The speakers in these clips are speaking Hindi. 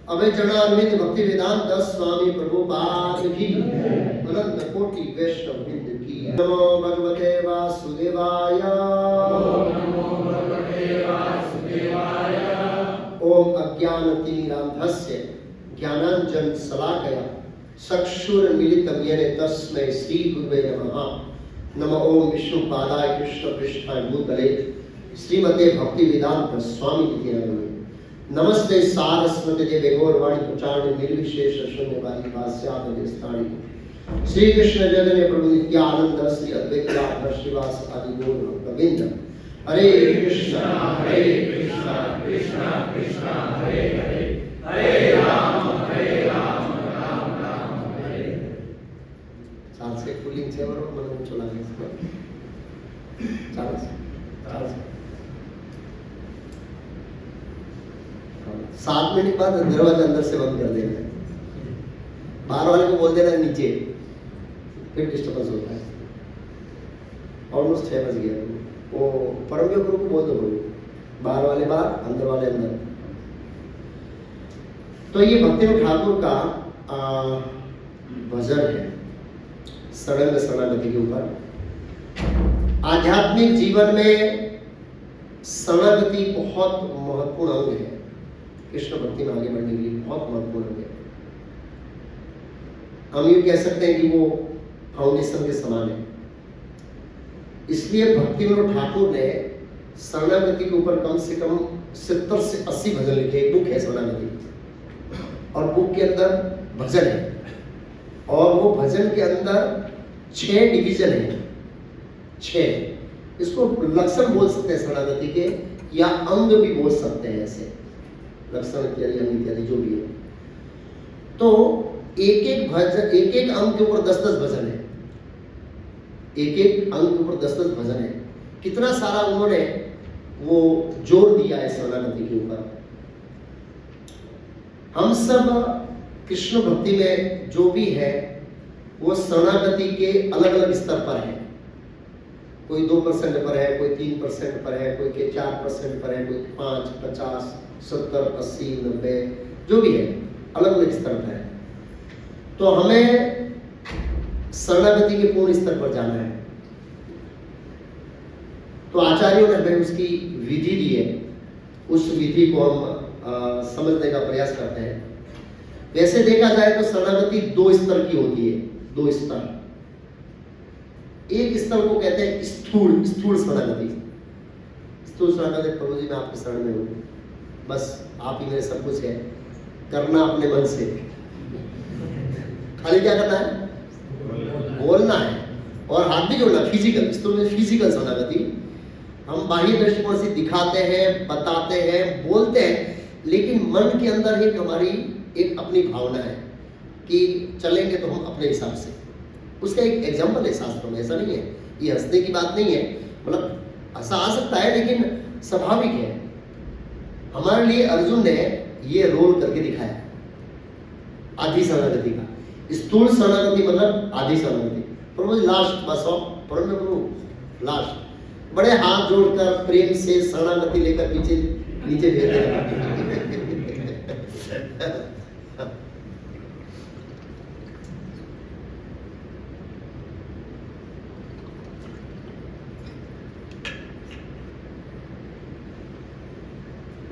अभय चरणारविंद भक्ति वेदांत स्वामी प्रभुपाद की, अनंत कोटि वैष्णव वृंद की। नमो भगवते वासुदेवाय। ओम अज्ञानतिमिरान्धस्य ज्ञानांजन शलाकया चक्षुरुन्मीलितं येन तस्मै श्री गुरुवे नमः। नमो ओम विष्णुपादाय कृष्णपृष्ठाय भूतले श्रीमते भक्ति वेदांत स्वामी नित्य नमः। नमस्ते सारस्वती देवे गौरवाणी प्रचारिणे निर्विशेष शून्यवादी भाष्यादि स्थानी श्री कृष्ण चैतन्य प्रभु नित्यानंद श्री अद्वैत गदाधर श्रीवास आदि गौर भक्तवृंद। हरे कृष्णा कृष्णा कृष्णा हरे हरे, हरे राम राम राम हरे। चाल से पुलिंग से बरो मन चला गया चाल से 7 मिनट बाद दरवाजा अंदर से बंद कर देना है, बाहर वाले को बोल देना है नीचे, फिर डिस्टर्बेंस होता है। ऑलमोस्ट 6 बज गया, वो परम गुरु को बोल दो, बाहर वाले बाहर अंदर वाले अंदर। तो ये भक्ति ठाकुर का भजन है सड़ंग शरणागति के ऊपर। आध्यात्मिक जीवन में शरणागति बहुत महत्वपूर्ण अंग है, कृष्ण भक्ति में आगे बढ़ने के लिए बहुत महत्वपूर्ण है। हम ये कह सकते हैं कि वो फाउंडेशन के समान है। इसलिए भक्ति विनोद ठाकुर ने शरणागति के ऊपर कम से कम 70 से 80 भजन लिखे। एक बुक है शरणागति, और बुक के अंदर भजन है, और वो भजन के अंदर 6 डिवीजन है। 6 इसको लक्षण बोल सकते हैं शरणागति के, या अंग भी बोल सकते हैं, ऐसे लक्षण इत्यादि अंग इत्यादि जो भी है। तो एक एक भजन, एक एक अंग के ऊपर 10-10 भजन है, एक एक अंग के ऊपर 10-10 भजन है। कितना सारा उन्होंने वो जोर दिया है शरणागति के ऊपर। हम सब कृष्ण भक्ति में जो भी है वो शरणागति के अलग अलग स्तर पर है। कोई 2% पर है, कोई 3% पर है, कोई के 4% पर है, कोई 5, 50, 70, 80, 90 जो भी है, अलग अलग स्तर पर है। तो हमें शरणागति के पूर्ण स्तर पर जाना है। तो आचार्यों ने हमें उसकी विधि दी है, उस विधि को हम समझने का प्रयास करते हैं। वैसे देखा जाए तो शरणागति 2 स्तर की होती है, 2 स्तर। एक स्तर को कहते हैं स्थूल शरणागति। स्थूल शरणागति, प्रभु जी मैं आपके शरण में हूँ, बस आप ही मेरे सब कुछ है, करना अपने मन से। खाली क्या करना है? बोलना है और हाथ भी जोड़ना, फिजिकल। स्थूल में फिजिकल शरणागति। हम बाह्य दृष्टिकोण से दिखाते हैं, बताते हैं, बोलते हैं, लेकिन मन के अंदर एक हमारी एक अपनी भावना है कि चलेंगे तो हम अपने हिसाब से। उसका एक एग्जाम्पल है शास्त्रों में, ऐसा नहीं है, ये हंसने की बात नहीं है, मतलब हंसा आ सकता है लेकिन स्वाभाविक है। हमारे लिए अर्जुन ने ये रोल करके दिखाया आधी शरणागति का। स्थूल शरणागति मतलब आधी शरणागति। प्रभु लास्ट, बस प्रभु लास्ट, बड़े हाथ जोड़कर प्रेम से शरणागति लेकर पीछे नीचे भेज देना।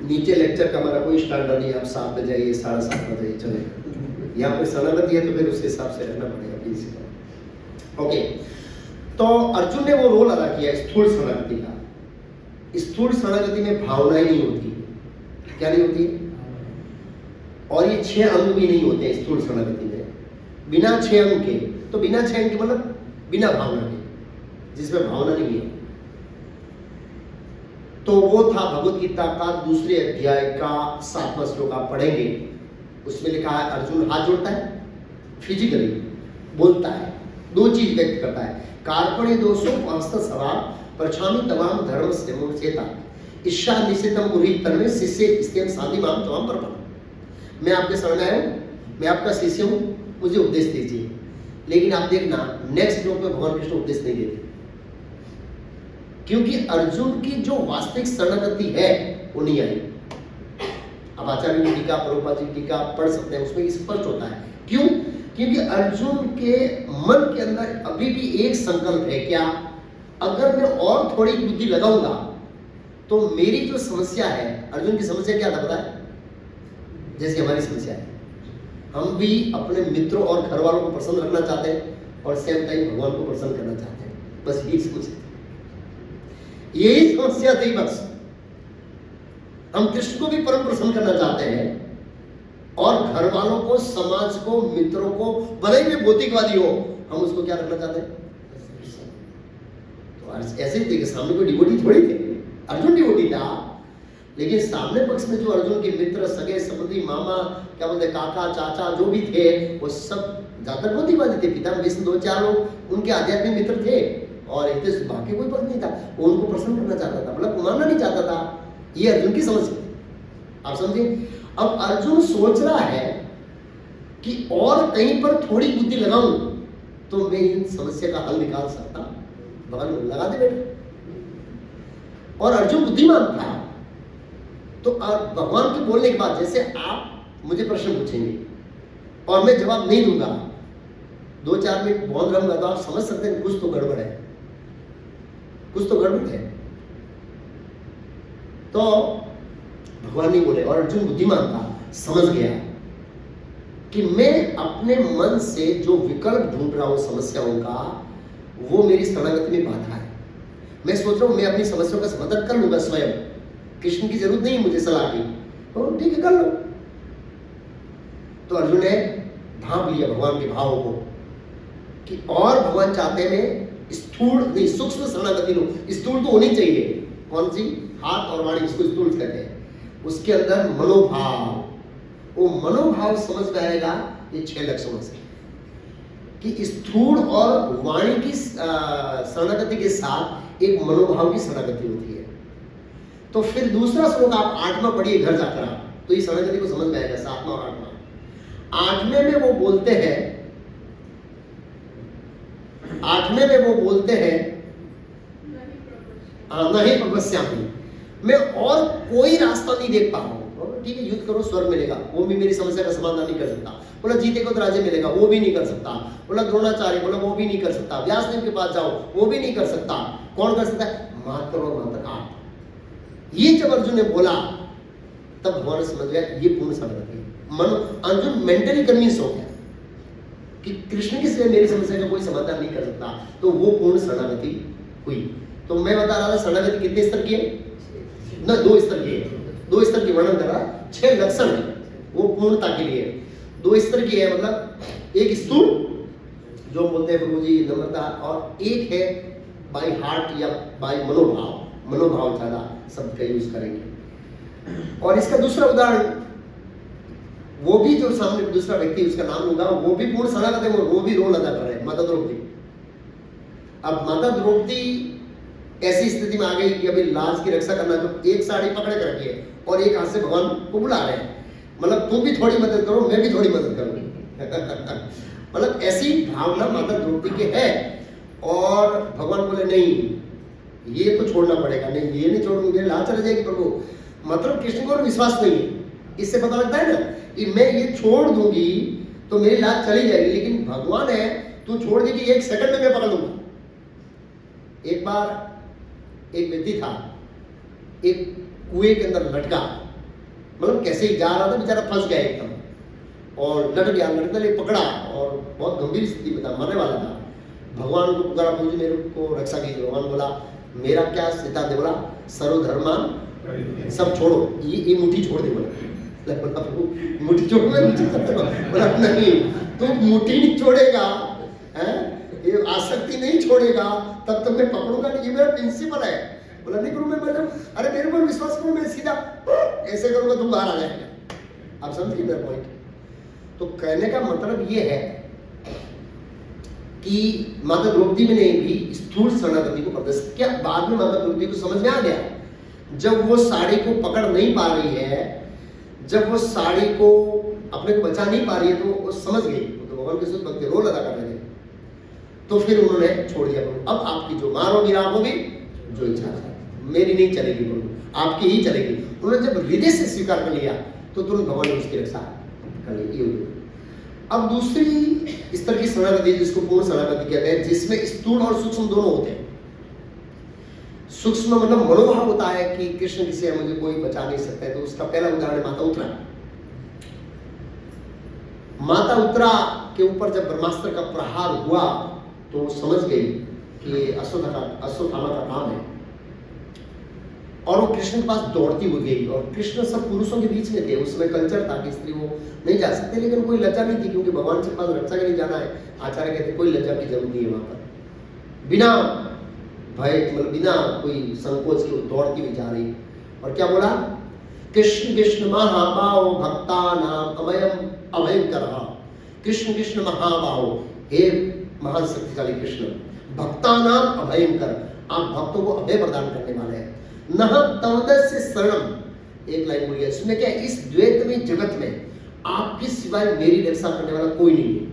नीचे लेक्चर का हमारा कोई स्टैंडर्ड नहीं है, आप 7 बजे जाइए, 7:30 बजे जाइए, चले। यहाँ पे शरणागति है तो फिर उसके हिसाब से रहना पड़ेगा प्लीज। ओके, तो अर्जुन ने वो रोल अदा किया स्थूल शरणागति का। स्थूल शरणागति में भावनाएं नहीं होती, क्या नहीं होती, और ये 6 अंग भी नहीं होते स्थूल शरणागति में। बिना 6 अंग के, तो बिना 6 अंग के मतलब बिना भावना के, जिसमें भावना नहीं है। तो वो था भगवत गीता का 2 अध्याय का 7वां श्लोक, आप पढ़ेंगे। उसमें लिखा है अर्जुन हाथ जोड़ता है, फिजिकली बोलता है, 2 चीज व्यक्त करता है। कार्पण्य दोषो पांचता सभा प्रछामी तमाम धर्म से मुचेता ईशा निषेधम उरी तन्मे शिष्य स्तेम शांति माम तमाम पर। मैं आपके शरण आया हूँ, मैं आपका शिष्य हूँ, मुझे उपदेश दीजिए। लेकिन आप देखना नेक्स्ट श्लोक में भगवान कृष्ण उपदेश नहीं देते, क्योंकि अर्जुन की जो वास्तविक शरणागति है वो नहीं आई। आप आचार्य की टीका, प्रभुपाद जी की टीका पढ़ सकते हैं, उसमें स्पष्ट होता है। क्यों? क्योंकि अर्जुन के मन के अंदर अभी भी एक संकल्प है, क्या? अगर मैं और थोड़ी बुद्धि लगाऊंगा तो मेरी जो समस्या है, अर्जुन की समस्या क्या था पता है? जैसे हमारी समस्या है, हम भी अपने मित्रों और घर वालों को प्रसन्न रखना चाहते हैं और सेम टाइम भगवान को प्रसन्न करना चाहते हैं, बस यही समस्या, यही समस्या थी बस। हम कृष्ण को भी परम प्रसन्न करना चाहते हैं और घर वालों को, समाज को, मित्रों को, भले ही भौतिकवादी हो, हम उसको क्या रखना चाहते हैं? तो ऐसे ही थे कि सामने कोई डिवोटी थोड़ी थे, अर्जुन डिवोटी था, लेकिन सामने पक्ष में जो अर्जुन के मित्र, सगे संबंधी, मामा, क्या बोलते, काका, चाचा जो भी थे, वो सब ज्यादातर भौतिकवादी थे। पिता विष्णु 2-4 लोग उनके आध्यात्मिक मित्र थे और एक बाकी कोई पक्ष नहीं था। वो उनको प्रसन्न करना चाहता था, मतलब मानना नहीं चाहता था। ये अर्जुन की समस्या थी, आप समझे? अब अर्जुन सोच रहा है कि और कहीं पर थोड़ी बुद्धि लगाऊं तो मैं इन समस्या का हल निकाल सकता। भगवान लगा दे बेटा। और अर्जुन बुद्धिमान था, तो भगवान के बोलने के बाद, जैसे आप मुझे प्रश्न पूछेंगे और मैं जवाब नहीं दूंगा, 2-4 मिनट मौन रहूंगा, तो आप समझ सकते हैं कुछ तो गड़बड़ है, कुछ तो गड़बड़ है। तो भगवान नहीं बोले और अर्जुन बुद्धिमान था, समझ गया कि मैं अपने मन से जो विकल्प ढूंढ रहा हूं समस्याओं का, वो मेरी शरणागति में बाधा है। मैं सोच रहा हूं मैं अपनी समस्याओं का समाधान कर लूंगा स्वयं, कृष्ण की जरूरत नहीं मुझे सलाह की, तो ठीक है कर लो। तो अर्जुन ने भाप लिया भगवान के भाव को कि और भगवान चाहते हैं स्थूल नहीं, सूक्ष्म शरणागति लो। स्थूल तो होनी चाहिए, कौन सी? हाथ और वाणी, इसको स्थूल कहते हैं। उसके अंदर मनोभाव, वो मनोभाव समझ में आएगा ये 6 लक्षणों से कि स्थूल और वाणी की शरणागति के साथ एक मनोभाव की शरणागति होती है। तो फिर दूसरा श्लोक आप 8वां पढ़िए घर जाकर, आप तो इस शरणागति को समझ में आएगा। 7वां और 8वां। 8वें में वो बोलते हैं, 8वें में वो बोलते हैं नहीं प्रपश्यामि, मैं और कोई रास्ता नहीं देख पा रहा हूं। ठीक है, युद्ध करो स्वर्ग मिलेगा, वो भी मेरी समस्या का समाधान नहीं कर सकता। बोला जीते को तो राज्य मिलेगा, वो भी नहीं कर सकता। बोला द्रोणाचार्य, बोला वो भी नहीं कर सकता। व्यासदेव के पास जाओ, वो भी नहीं कर सकता। कौन कर सकता है? मात्र और मात्र आप। ये जब अर्जुन ने बोला तब भगवान ने समझ गया ये पूर्ण शरणागति है। मन अर्जुन मेंटली कन्विंस हो गया कि कृष्ण के सिवा मेरी समस्या का कोई समाधान नहीं कर सकता, तो वो पूर्ण शरणागति हुई। तो मैं बता रहा था शरणागति कितने स्तर की है ना? 2 स्तर की है। 2 स्तर की वर्णन कर रहा, 6 लक्षण है वो पूर्णता के लिए। 2 स्तर की है, मतलब एक स्थूल जो बोलते हैं प्रभु जी नम्रता, और एक है बाय हार्ट या बाय मनोभाव। मनोभाव ज्यादा शब्द का यूज करेंगे। और इसका दूसरा उदाहरण, वो भी जो सामने दूसरा व्यक्ति उसका नाम लूंगा, वो भी पूर्ण शरणागत है, वो भी रोल अदा कर रहे हैं, माता द्रौपदी। अब माता द्रौपदी ऐसी स्थिति में आ गई कि अभी लाज की रक्षा करना, तो एक साड़ी पकड़ कर रखी है और एक हाथ से भगवान को बुला रहे हैं, मतलब तुम भी थोड़ी मदद करो, मैं भी थोड़ी मदद करूँ। मतलब ऐसी भावना माता द्रौपदी के है। और भगवान बोले नहीं, ये तो छोड़ना पड़ेगा। नहीं, ये नहीं छोड़ूंगी, मेरी लाज चली जाएगी प्रभु। मतलब कृष्ण को विश्वास नहीं है। इससे पता लगता है ना कि मैं ये छोड़ दूंगी तो मेरी लाज चली जाएगी, लेकिन भगवान है, तू छोड़ देगी 1 सेकंड में मैं पकड़ लूंगा। एक बार एक व्यक्ति था, एक कुएं के अंदर लटका, मतलब कैसे ही जा रहा था, बेचारा फंस गया एकदम और लट गया। लटकने ले पकड़ा और बहुत गंभीर स्थिति में था, मरने वाला था। भगवान को पुकारा, प्रभु जी मेरे को रक्षा कीजिए। भगवान बोला मेरा क्या सिद्धांत है? बोला सर्वधर्मान सब छोड़ो, ये मुट्ठी छोड़ दे। बोला प्रभु मुट्ठी छोड़, बोला नहीं, तू मुट्ठी नहीं छोड़ेगा, ये आसक्ति नहीं छोड़ेगा, तब तो मैं पकड़ूंगा नहीं, ये मेरा प्रिंसिपल है। बोला नहीं प्रभु मैं मर जाऊं। अरे मेरे ऊपर विश्वास करो, मैं सीधा ऐसे करूंगा तुम बाहर आ जाएगा। आप समझिए मेरा पॉइंट। तो कहने का मतलब ये है कि माता द्रौपदी में ने भी स्थूल शरणागति को प्रदर्शित किया। बाद में माता द्रौपदी को समझ में आ गया, जब वो साड़ी को पकड़ नहीं पा रही है, जब वो साड़ी को अपने को बचा नहीं पा रही है, तो वो समझ गई। तो भगवान के साथ भक्ति रोल अदा कर रहे थे, तो फिर उन्होंने छोड़ दिया। अब आपकी जो मार होगी राम होगी, जो इच्छा है मेरी नहीं चलेगी प्रभु, आपकी ही चलेगी। उन्होंने जब हृदय से स्वीकार कर लिया तो तुरंत भगवान ने उसकी रक्षा कर ली। ये हुई। अब दूसरी स्तर की शरणागति जिसको पूर्ण शरणागति कहते हैं, जिसमें स्थूल और सूक्ष्म दोनों होते हैं। सूक्ष्म मतलब मनोभाव होता है कि कृष्ण किसी मुझे कोई बचा नहीं सकता है। तो उसका पहला उदाहरण है माता उत्तरा। माता उत्तरा के ऊपर जब ब्रह्मास्त्र का प्रहार हुआ तो समझ गई कि अश्वत्थामा का काम है, और वो कृष्ण के पास दौड़ती हुई गई। और कृष्ण सब पुरुषों के बीच में थे, उसमें कल्चर था कि स्त्री वो नहीं जा सकते, लेकिन कोई लज्जा नहीं थी क्योंकि भगवान के पास रक्षा के लिए जाना है। आचार्य कहते कोई लज्जा की जरूरत नहीं है, वहां पर बिना भय मतलब बिना कोई संकोच के दौड़ती हुई जा रही। और क्या बोला, कृष्ण कृष्ण महाबाहो भक्ता नाम अभयम अभयंकर। कृष्ण कृष्ण महाबाहो, हे महान शक्तिशाली कृष्ण, भक्ता नाम अभयंकर, आप भक्तों को अभय प्रदान करने वाले हैं। नह तवदस्य शरणम, एक लाइन बोलिए इसमें क्या, इस द्वैत में जगत में आपके सिवाय मेरी रक्षा करने वाला कोई नहीं है।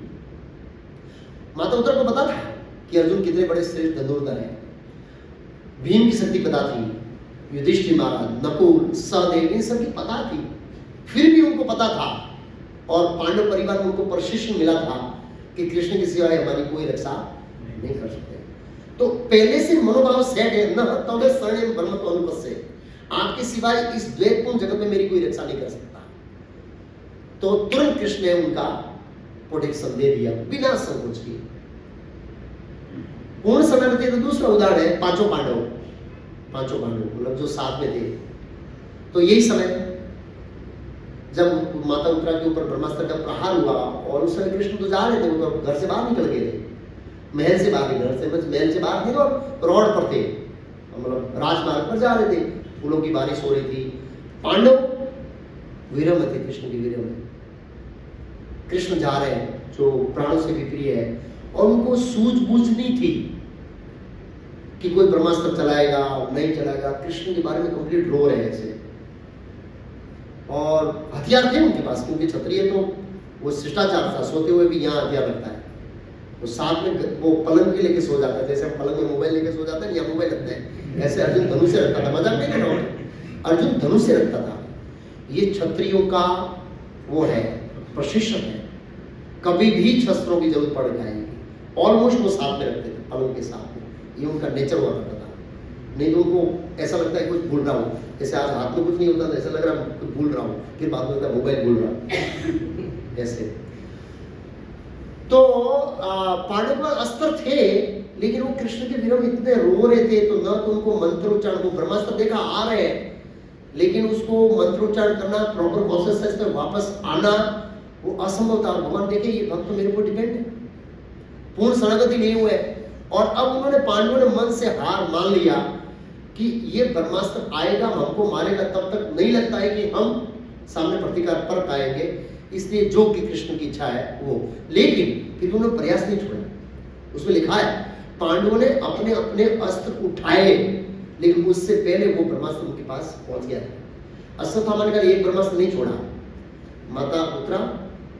माता उत्तरा को पता था कि अर्जुन कितने बड़े श्रेष्ठ धनुर्धर हैं, भीम की शक्ति पता थी, युधिष्ठिर महाराज, नकुल, सहदेव, इन सबकी पता थी। फिर भी उनको पता था और पांडव परिवार में उनको प्रशिक्षण मिला था कि कृष्ण के सिवाय हमारी कोई रक्षा नहीं कर सकते। तो पहले से मनोभाव सेट है, न तौदे शरणम ब्रह्मत्व अनुपस्से, आपके सिवाय इस द्वैतपूर्ण जगत में मेरी कोई रक्षा नहीं कर सकता। तो तुरंत कृष्ण ने उनका प्रोटेक्शन दे दिया बिना संकोच के। पूर्ण शरणागति का दूसरा उदाहरण है पांचों पांडव मतलब जो साथ में थे। तो यही समय जब माता उत्तरा के ऊपर ब्रह्मास्त्र का प्रहार हुआ और उस समय कृष्ण तो जा रहे थे, वो तो घर से बाहर निकल गए थे, महल से बाहर थे और रोड पर थे, मतलब राजमार्ग पर जा रहे थे, फूलों की बारिश हो रही थी। पांडव विरह में थे, कृष्ण की विरह में। कृष्ण जा रहे हैं जो प्राणों से भी प्रिय है, और उनको सूझबूझ नहीं थी कि कोई ब्रह्मास्त्र चलाएगा नहीं चलाएगा। कृष्ण के बारे में कंप्लीट रो रहे हैं ऐसे, और हथियार थे उनके पास क्योंकि क्षत्रिय तो वो शिष्टाचार था, सोते हुए भी यहाँ हथियार रखता है। वो साथ में वो पलंग भी लेके सो जाता है, जैसे हम पलंग में मोबाइल लेके सो जाते हैं या मोबाइल रखते हैं, ऐसे अर्जुन धनुष से रखता था। मजाक नहीं कर रहा हूँ, अर्जुन धनुष से रखता था। ये क्षत्रियों का वो है, प्रशिक्षण है, कभी भी शस्त्रों की जरूरत पड़ जाएगी ऑलमोस्ट वो साथ में रखते थे, पलंग के साथ में। ये उनका नेचर हुआ करता था। नहीं तो उनको ऐसा लगता है कुछ भूल रहा हूँ, जैसे आज हाथ में कुछ नहीं होता, ऐसा लग रहा है कुछ भूल रहा हूँ, फिर बाद में होता मोबाइल भूल रहा हूँ ऐसे। तो पांडव का अस्त्र थे, लेकिन वो कृष्ण के विरोध इतने रो रहे थे, तो न तो उनको मंत्रोच्चारण को, ब्रह्मास्त्र देखा आ रहे हैं, लेकिन उसको मंत्रोच्चारण करना, प्रॉपर प्रोसेस से वापस आना वो असंभव था। भगवान देखे ये भक्त तो मेरे ऊपर डिपेंड है, पूर्ण शरणागति नहीं हुए, और अब उन्होंने पांडवों ने मन से हार मान लिया कि ये ब्रह्मास्त्र आएगा हमको मारेगा, तब तक नहीं लगता है कि हम सामने प्रतिकार कर पाएंगे, इसलिए जो कि कृष्ण की इच्छा है वो। लेकिन फिर उन्होंने प्रयास नहीं छोड़ा। उसमें लिखा है पांडवों ने अपने अपने अस्त्र उठाए, लेकिन उससे पहले वो ब्रह्मास्त्र उनके पास पहुंच गया था। अश्वत्थामा ने कहा एक ब्रह्मास्त्र नहीं छोड़ा, माता उत्तरा,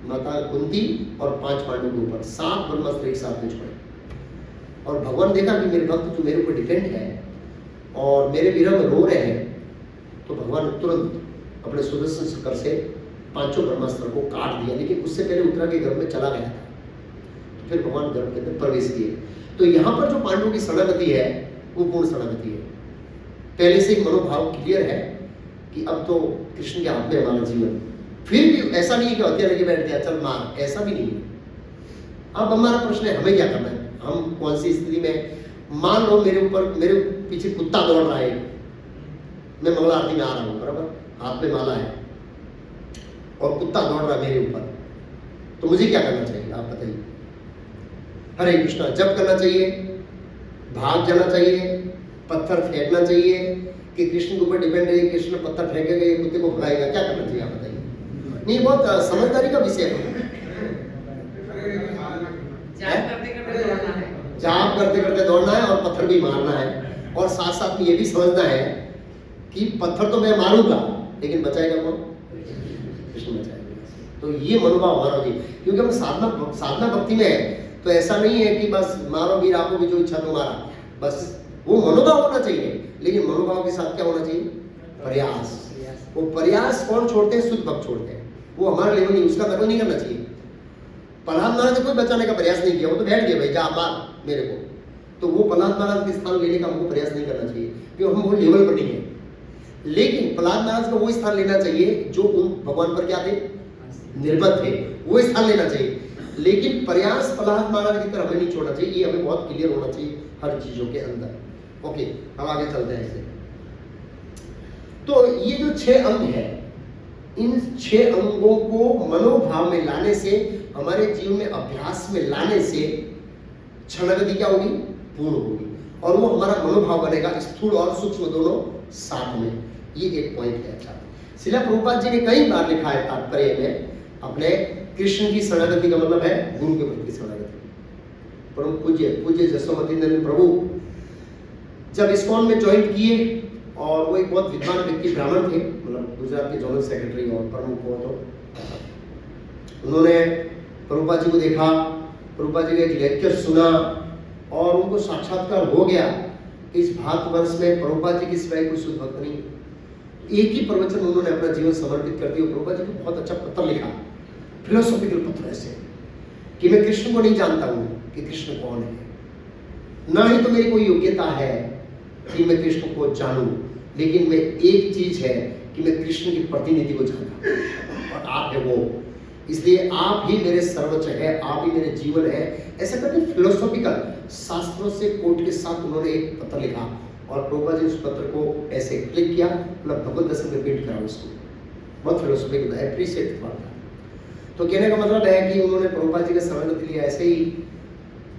माता कुंती और 5 पांडवों के ऊपर 7 ब्रह्मास्त्र एक साथ में छोड़े। और भगवान देखा कि मेरे भक्त जो मेरे ऊपर डिपेंड है और मेरे विरह में रो रहे हैं, तो भगवान ने तुरंत अपने सुदर्शन चक्र से 5 ब्रह्मास्त्र को काट दिया, लेकिन उससे पहले उत्तरा के गर्भ में चला गया था। तो फिर भगवान गर्भ के अंदर प्रवेश किए। तो यहाँ पर जो पांडवों की शरणागति है वो पूर्ण शरणागति है। पहले से ही मनोभाव क्लियर है कि अब तो कृष्ण के हाथ में हमारा जीवन। फिर भी ऐसा नहीं है कि हथियार लेके बैठ गया चल मार, ऐसा भी नहीं है। अब हमारा प्रश्न है हमें क्या करना है, हम कौन सी स्थिति में। मान लो मेरे पीछे कुत्ता दौड़ रहा है, मैं मंगला आरती में आ रहा हूँ, बराबर, हाथ में माला है और कुत्ता दौड़ रहा है मेरे ऊपर, तो मुझे क्या करना चाहिए आप बताइए। हरे कृष्णा जप करना चाहिए, भाग जाना चाहिए, पत्थर फेंकना चाहिए कि कृष्ण के ऊपर डिपेंड है, कृष्ण पत्थर फेंकेगा ये कुत्ते को भगाएगा, क्या करना चाहिए आप बताइए। नहीं, बहुत समझदारी का विषय है। जाप करते करते दौड़ना है और पत्थर भी मारना है, और साथ साथ में ये भी समझना है कि पत्थर तो मैं मारूंगा लेकिन बचाएगा कौन, कृष्ण बचाएगा। तो ये मनोभाव हमारा चाहिए, क्योंकि हम साधना भक्ति में है, तो ऐसा नहीं है कि बस मारो भी राखो भी जो इच्छा तुम्हारा, बस वो मनोभाव होना चाहिए। लेकिन मनोभाव के साथ क्या होना चाहिए, प्रयास। वो प्रयास कौन छोड़ते हैं? शुद्ध भक्त छोड़ते हैं। वो हमारा लेवल नहीं, उसका गर्व नहीं करना चाहिए। प्रहलाद महाराज ने कोई बचाने का प्रयास नहीं किया, वो तो बैठ गया, भाई जा मार मेरे को। तो वो प्रहलाद महाराज के स्थान लेने का हमको प्रयास नहीं करना चाहिए, क्योंकि हम वो लेवल पर नहीं है। लेकिन प्रहलाद महाराज को वो स्थान लेना चाहिए जो उन भगवान पर क्या थे? निर्भर थे, वो स्थान लेना चाहिए। लेकिन प्रयास प्रहलाद महाराज की तरह हमें नहीं छोड़ना चाहिए, ये हमें बहुत क्लियर होना चाहिए हर चीजों के अंदर। ओके, हम आगे चलते हैं इससे। तो ये जो 6 अंग है, इन 6 अंगों को मनोभाव में लाने से, हमारे जीवन में अभ्यास में लाने से क्षणागति क्या होगी? पूर्ण होगी। और वो हमारा मनोभाव बनेगा, स्थूल और सूक्ष्म दोनों साथ में। ये एक पॉइंट है। अच्छा, श्रील प्रभुपाद जी ने कई बार लिखा है तात्पर्य में अपने, कृष्ण की शरणागति का मतलब है गुरु के प्रति शरणागति। परम पूज्य जसोमती नंदन प्रभु जब इस्कॉन में ज्वाइन किए, और वो एक बहुत विद्वान व्यक्ति, ब्राह्मण थे, मतलब गुजरात के जनरल सेक्रेटरी और प्रमुख हो, तो उन्होंने प्रभुपाद जी को देखा, प्रभुपाद जी का एक लेक्चर सुना, और उनको साक्षात्कार हो गया कि इस भारतवर्ष में प्रभुपाद जी के सिवाय कोई शुद्ध भक्त नहीं। एक ही प्रवचन उन्होंने अपना जीवन समर्पित करते हुए प्रभुपाद जी को बहुत अच्छा पत्र लिखा, फिलोसॉफिकल पत्र ऐसे, कि मैं कृष्ण को नहीं जानता हूँ कि कृष्ण कौन है, ना ही तो मेरी कोई योग्यता है कि मैं कृष्ण को जानूं, लेकिन मैं एक चीज है कि मैं कृष्ण की प्रतिनिधि को जानता हूं, और आप है वो, इसलिए आप ही मेरे सर्वोच्च है, आप ही मेरे जीवन है। ऐसा करके फिलोसॉफिकल शास्त्रों से कोट के साथ उन्होंने एक पत्र लिखा, और प्रभुपाद जी उस पत्र को ऐसे क्लिक किया, मतलब भगवत दर्शन में प्रिंट करा उसको, बहुत फिलोसॉफिकल एप्रिशिएट था। तो कहने का मतलब है कि उन्होंने प्रभुपाद जी का शरणागति लिया। ऐसे ही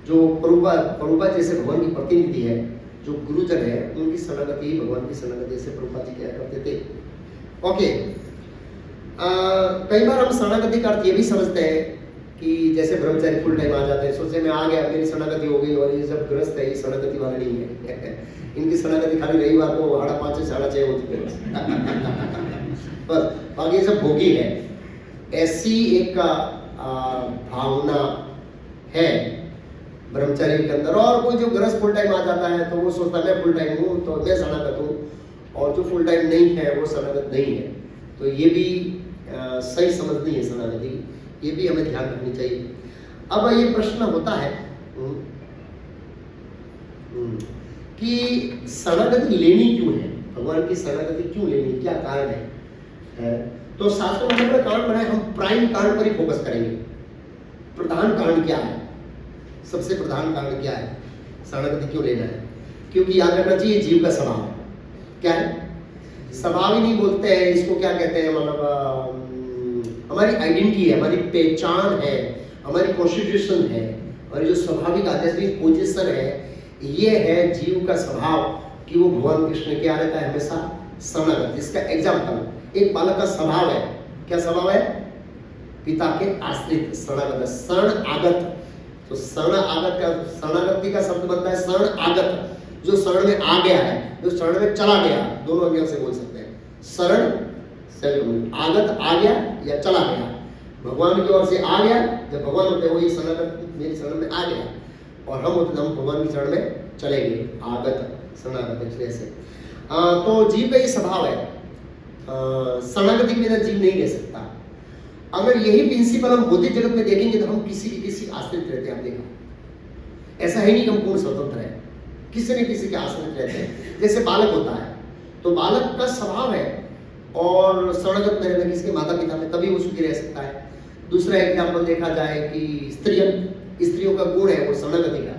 जो प्रभुपाद जैसे भगवान की प्रतिनिधि है, जो गुरुजन है, उनकी शरणागति भगवान की शरणागति से प्रभुपाद जी क्या करते थे। ओके, कई बार हम शरणागति का अर्थ ये भी समझते हैं कि जैसे ब्रह्मचारी फुल टाइम आ जाते हैं, सोचते मैं आ गया, मेरी शरणागति हो गई, और ये सब ग्रस्त है, ये शरणागति वाले नहीं है। इनकी शरणागति खाली रविवार को 5:30 से 6:30 होती है बस, बाकी ये सब भोगी है। ऐसी एक भावना है ब्रह्मचारी के अंदर। और कोई जो गृहस्थ फुल टाइम आ जाता है तो वो सोचता है मैं फुल टाइम हूँ तो मैं शरणागत हूँ, और जो फुल टाइम नहीं है वो शरणागत नहीं है। तो ये भी सही समझ नहीं है शरणागति, ये भी हमें ध्यान रखनी चाहिए। अब ये प्रश्न होता है कि शरणागति लेनी क्यों है, भगवान की शरणागति क्यों लेनी, क्या कारण है? तो शास्त्रों में अपना कारण बनाए, हम प्राइम कारण पर ही फोकस करेंगे। प्रधान कारण क्या है, सबसे प्रधान कारण क्या है, शरणागति क्यों लेना है? क्योंकि याद रखना चाहिए जीव का स्वभाव है। क्या है? स्वभाव ही नहीं बोलते हैं इसको, क्या कहते हैं, मतलब हमारी आइडेंटिटी है, हमारी पहचान है, हमारी कॉन्स्टिट्यूशन है, हमारी जो स्वाभाविक आध्यात्मिक पोजीशन है, ये है जीव का स्वभाव कि वो भगवान कृष्ण के आ रहता है हमेशा शरणागत। इसका एग्जाम्पल, एक बालक का स्वभाव है, क्या स्वभाव है? पिता के आश्रित, शरणागत, शरण आगत। तो शरण आगत का, शरणागति का शब्द बनता है शरण आगत, जो शरण में आ गया है, जो शरण में चला गया, दोनों अंग्रेजी से बोल सकते हैं। शरण आगत, आ गया या चला गया, भगवान की ओर से आ गया, जब भगवान होते हैं वही शरणागत मेरी शरण में आ गया, और हम होते हम भगवान की शरण में चले गए, आगत शरणागत ऐसे। तो जीव का ये स्वभाव है, शरणागति के बिना जीव नहीं रह सकता। अगर यही प्रिंसिपल हम भौतिक जगत में देखेंगे तो हम किसी आश्रित रहते हैं। आप देखा, ऐसा है नहीं कि हम पूर्ण स्वतंत्र है, किसी न किसी के आश्रित रहते हैं। जैसे बालक होता है तो बालक का स्वभाव है, और शरणागत में रहना किसी के माता पिता में, तभी वो सुखी रह सकता है। दूसरा एग्जाम्पल देखा जाए कि स्त्रियों का गुण है वो शरणागति का,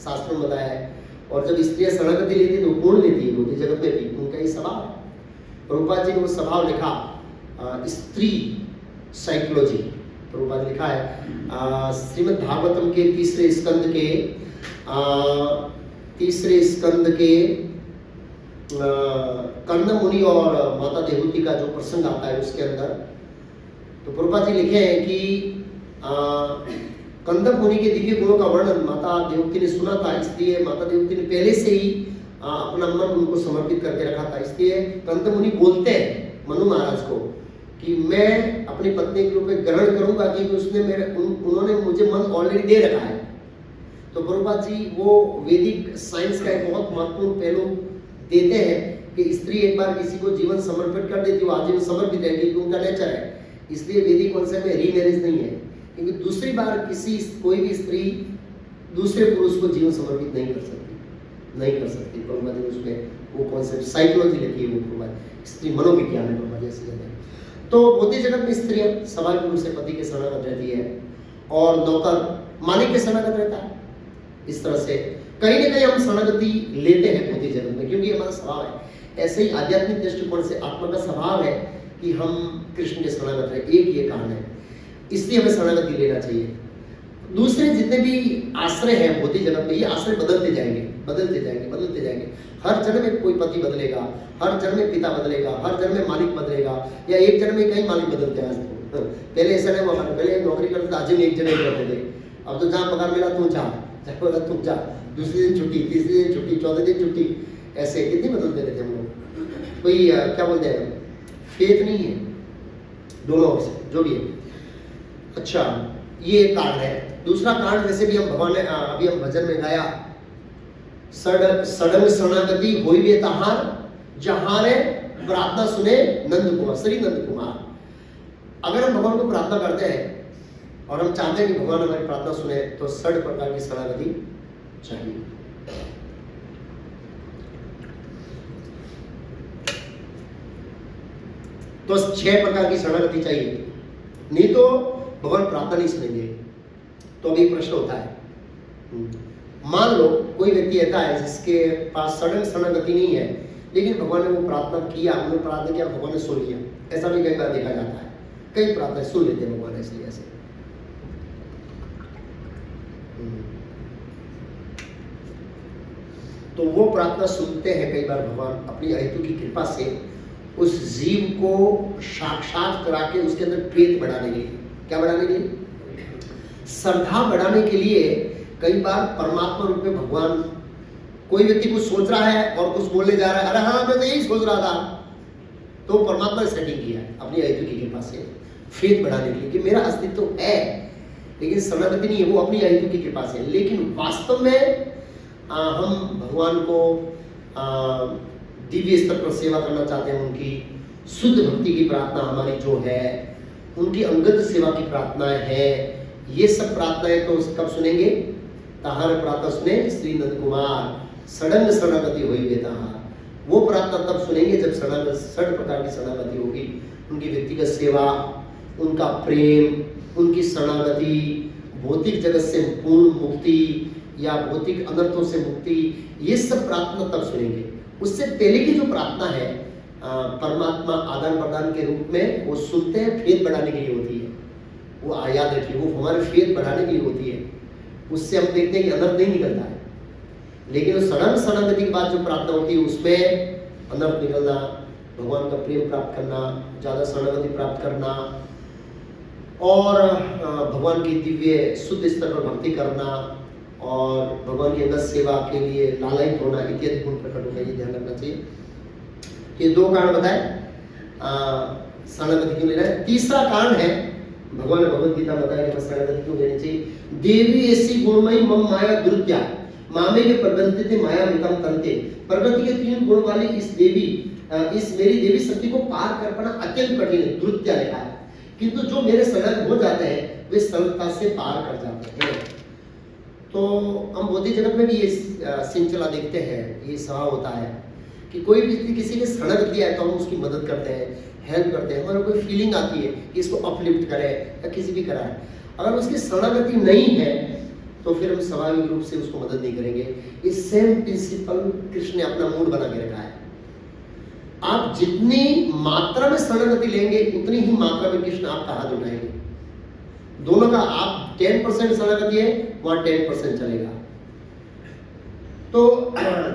शास्त्रों में बताया है। और जब स्त्रियां शरणागति लेती है तो गुण लेती है, भौतिक जगत में भी उनका ही स्वभाव है। प्रभुपाद जी ने वो स्वभाव लिखा, स्त्री साइकोलॉजी, प्रभुपाद लिखा है श्रीमद् भागवतम के तीसरे स्कंद के कर्ण मुनि और माता देवहूति का जो प्रसंग आता है उसके अंदर, तो प्रभुपाद जी लिखे हैं कि कंदक मुनि के दिव्य गुणों का वर्णन माता देवहूति ने सुना था, इसलिए माता देवहूति ने पहले से ही अपना मन उनको समर्पित करके रखा था। इसलिए कंदक मुनि बोलते हैं मनु महाराज को कि मैं अपनी पत्नी के रूप में ग्रहण करूंगा, क्योंकि उसने उन्होंने मुझे मन ऑलरेडी दे रखा है। तो प्रभुपाद जी वो वैदिक साइंस का एक बहुत महत्वपूर्ण पहलू देते हैं कि स्त्री एक बार किसी को जीवन समर्पित कर देती है, वो आजीवन समर्पित रहेगी क्योंकि उनका नेचर है। इसलिए वैदिक कॉन्सेप्ट में रीमैरिज नहीं है, क्योंकि दूसरी बार कोई भी स्त्री दूसरे पुरुष को जीवन समर्पित नहीं कर सकती। प्रभुपाद ने उसमें वो कॉन्सेप्ट साइकोलॉजी लिखी है, वो स्त्री मनोविज्ञान है प्रभुपाद ऐसे कहते हैं। तो भौतिक जगत में स्त्रियां स्वाभाविक रूप से पति के शरणागत रहती है और नौकर मालिक के शरणागत रहता है। इस तरह से कहीं ना कहीं हम शरणागति लेते हैं भौतिक जगत में, क्योंकि हमारा स्वभाव है। ऐसे ही आध्यात्मिक दृष्टिकोण से आत्मा का स्वभाव है कि हम कृष्ण के शरणागत रहे, एक ये कारण है, इसलिए हमें शरणागति लेना चाहिए। दूसरे जितने भी आश्रय हैं भौतिक जगत में, ये आश्रय बदलते जाएंगे। हर जन्म में कोई पति बदलेगा, हर जन्म में पिता बदलेगा, हर जन्म में मालिक बदलेगा, या एक जन्म में कई मालिक बदलते हैं। पहले ऐसा नहीं हुआ, पहले नौकरी करते थे आजीवन एक जगह करते थे। अब तो जहाँ पगार मिला तू जा, दूसरे दिन छुट्टी, तीसरे दिन छुट्टी, चौथे दिन छुट्टी, ऐसे कितनी बदलते रहते हम लोग। कोई क्या बोलते हैं, फेथ नहीं है दोनों ओर से, जो भी है। अच्छा, ये एक कारण है। दूसरा कारण, जैसे भी हम भगवान ने अभी हम भजन में गाया, सडंग शरणागति होइबे तहार जहारे प्रार्थना सुने नंद कुमार, श्री नंद कुमार। अगर हम भगवान को प्रार्थना करते हैं और हम चाहते हैं कि भगवान हमारी प्रार्थना सुने, तो 6 प्रकार की शरणागति चाहिए। तो 6 प्रकार की शरणागति चाहिए, नहीं तो भगवान प्रार्थना नहीं सुनेंगे। तो अभी प्रश्न होता है, मान लो कोई व्यक्ति ऐसा है जिसके पास सडन शरणागति नहीं है, लेकिन भगवान ने वो प्रार्थना किया, उन्होंने प्रार्थना किया, भगवान ने सुन लिया। ऐसा भी कई बार देखा जाता है, कई प्रार्थना सुन लेते हैं भगवान इसलिए ऐसे। तो वो प्रार्थना सुनते हैं कई बार भगवान अपनी अहेतु की कृपा से, उस जीव को साक्षात करा के उसके अंदर प्रेत बढ़ाने के लिए, क्या बढ़ाने के लिए, श्रद्धा बढ़ाने के लिए। कई बार परमात्मा रूप में भगवान, कोई व्यक्ति कुछ सोच रहा है और कुछ बोलने जा रहा है, अरे हाँ मैं तो यही सोच रहा था, तो परमात्मा ने सेटिंग किया है अपनी अहेतु की कृपा से फेथ बढ़ाने के लिए कि मेरा अस्तित्व है, लेकिन शरणागति नहीं है, वो अपनी अहेतु की कृपा से। लेकिन वास्तव में हम भगवान को दिव्य स्तर पर सेवा करना चाहते हैं, उनकी शुद्ध भक्ति की प्रार्थना हमारी जो है, उनकी अंगत सेवा की प्रार्थनाएं है, ये सब प्रार्थनाएं तो कब सुनेंगे, तहार प्रार्थना सुने श्री नंद कुमार सडंग शरणागति हुई बेतहार। वो प्रार्थना तब सुनेंगे जब 6 प्रकार की शरणागति होगी, उनकी व्यक्तिगत सेवा, उनका प्रेम, उनकी शरणागति, भौतिक जगत से पूर्ण मुक्ति या भौतिक अनर्थों से मुक्ति, ये सब प्रार्थना तब सुनेंगे। उससे पहले की जो प्रार्थना है परमात्मा आदान प्रदान के रूप में, वो सुनते हैं फेथ बढ़ाने के लिए होती है। वो याद रखिए, वो हमारे फेथ बढ़ाने के लिए होती है। उससे हम देखते हैं कि अनर्थ नहीं निकलता है, लेकिन उस सडन शरणागति के बाद जो प्रार्थना होती है उसमें अनर्थ निकलना, भगवान का प्रेम प्राप्त करना, ज़्यादा शरणागति प्राप्त करना और भगवान की दिव्य शुद्ध स्तर पर भक्ति करना और भगवान की अंगत सेवा के लिए लालयित होना इत्यादि गुण प्रकट होना, ये ध्यान रखना चाहिए। ये 2 कारण बताए शरणागति क्यों लेना है। तीसरा कारण है, भगवान ने भगवद गीता बताया कि शरणागति क्यों लेनी चाहिए। देवी ऐसी गुणमयी मम माया दुर्त्या मामे के प्रबंधित माया मितम तंते। प्रकृति के 3 गुण वाली इस मेरी देवी शक्ति को पार कर पाना अत्यंत कठिन है, दुर्त्या लिखा है, किंतु जो मेरे शरण हो जाते हैं वे सरलता से पार कर जाते हैं। तो हम भौतिक जगत में भी ये सिलसिला देखते हैं, ये स्वभाव होता है कि कोई भी किसी ने शरण दिया है तो हम उसकी मदद करते हैं, हेल्प करते हैं, हमारे कोई फीलिंग आती है कि इसको अपलिफ्ट करें या किसी भी कराए। अगर उसकी शरणागति नहीं है तो फिर हम स्वाभाविक रूप से उसको मदद नहीं करेंगे। इस सेम प्रिंसिपल कृष्ण ने अपना मूड बना के रखा है। आप जितनी मात्रा में शरणागति लेंगे उतनी ही मात्रा में कृष्ण आपका हाथ उठाएंगे। दोनों का, आप 10% शरणागति है, वहां 10% चलेगा। तो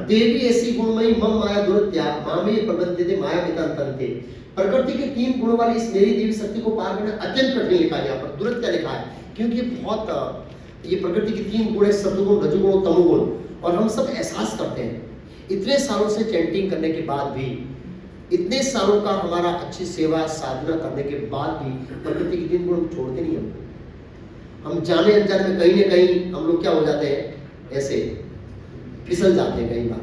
देवी ऐसी गुणमयी मम माया दुर्त्या मामे प्रबंधिते माया मितांतंते। प्रकृति के 3 गुण वाली इस मेरी देवी शक्ति को पार करना अत्यंत कठिन लिखा है, यहाँ पर दुर्त्या लिखा है, क्योंकि बहुत ये प्रकृति के 3 गुण है, सत्वगुण, रजोगुण, तमोगुण, और हम सब एहसास करते हैं। इतने सालों से चैंटिंग करने के बाद भी, इतने सालों का हमारा अच्छी सेवा साधना करने के बाद भी प्रकृति के 3 गुण छोड़ते नहीं हम जाने अनजाने में कहीं ना कहीं हम लोग क्या हो जाते हैं, ऐसे फिसल जाते हैं कई बार।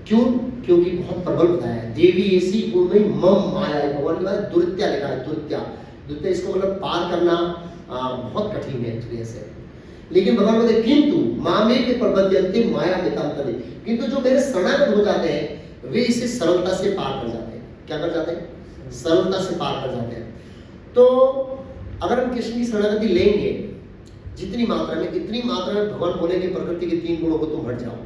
क्यों? क्योंकि बहुत प्रबल बताया है। देवी ऐसी गुण में मम माया, भगवान के बाद दुर्त्या लिखा है, दुर्त्या। दुर्त्या इसको मतलब पार करना बहुत कठिन है एक्चुअली ऐसे। लेकिन भगवान कहते किंतु मामे के प्रबद्यन्ते माया मितांतरे, किंतु जो मेरे शरणागत हो जाते हैं वे इसे सरलता से पार कर जाते हैं। क्या कर जाते हैं? सरलता से पार कर जाते हैं। तो अगर हम कृष्ण की शरणागति लेंगे जितनी मात्रा में, इतनी मात्रा में भगवान बोलेंगे प्रकृति के 3 गुणों को तुम हट जाओ।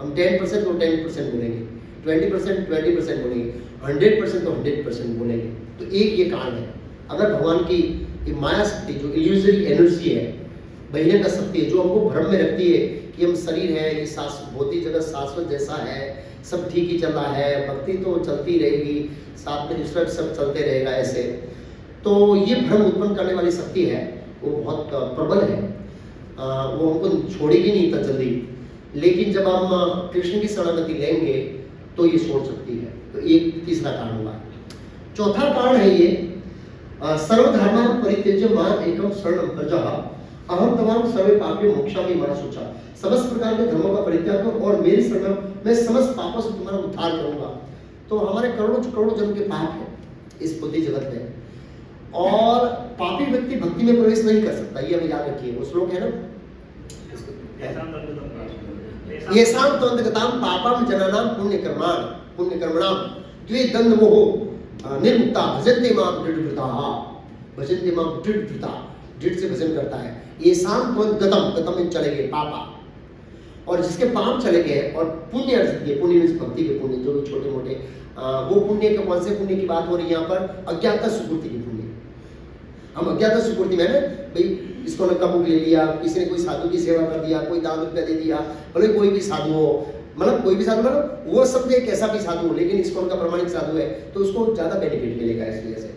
हम 10% तो 10% बोलेंगे, 20% 20% बोलेंगे, 100% तो 100% बोलेंगे। तो एक ये कारण है, अगर भगवान की ये माया शक्ति जो इल्यूजरी एनर्जी है, बहिरंग शक्ति है, जो हमको भ्रम में रखती है कि हम शरीर है, ये भौतिक जगत शाश्वत जैसा है, सब ठीक ही चल रहा है, भक्ति तो चलती रहेगी, साथ में दूसरा सब चलते रहेगा ऐसे, तो ये भ्रम उत्पन्न करने वाली शक्ति है वो बहुत प्रबल है। वो हमको छोड़ेगी नहीं इतना जल्दी। लेकिन जब हम कृष्ण की शरणागति लेंगे तो ये छोड़ सकती है। तो एक तीसरा कारण हुआ। चौथा कारण है ये सर्वधर्मान् परित्यज्य माम् एकम शरणं व्रज अहम त्वां सर्वे पापेभ्यो मोक्षामि मा शुचा। समस्त प्रकार के धर्मों का परित्याग करो और मेरी शरण मैं समस्त पापों से तुम्हारा उद्धार करूंगा। तो हमारे करोड़ों करोड़ों जन्म के पाप है इस बुद्धि जगत में, और पापी व्यक्ति भक्ति में प्रवेश नहीं कर सकता। ये हमें याद रखिए। वो श्लोक है ना, ये सांतोंतगताम पापम जनानाम पुण्यकर्मणाम द्वे दंडमोह निर्मुक्ता भजन्ते माम दृढ़व्रताः। भजन्ते माम दृढ़व्रता, दृढ़ से भजन करता है। ये सांतोंतगतम में चले गए पापा, और जिसके पाप चले गए और पुण्य अर्जित किए, पुण्य में भक्ति के पुण्य जो भी छोटे मोटे, वो पुण्य के कौन से पुण्य की बात हो रही है यहाँ पर? अज्ञाता सुकृति की पुण्य। हम अज्ञाता सुकृति में ना भाई, इसको ने कबूल ले लिया, किसी ने कोई साधु की सेवा कर दिया, कोई दान रुपया दे दिया, भले कोई भी साधु हो, मतलब कोई भी साधु मतलब वो सब एक ऐसा भी साधु हो, लेकिन इसको उनका प्रमाणिक साधु है तो उसको ज्यादा बेनिफिट मिलेगा इसलिए से।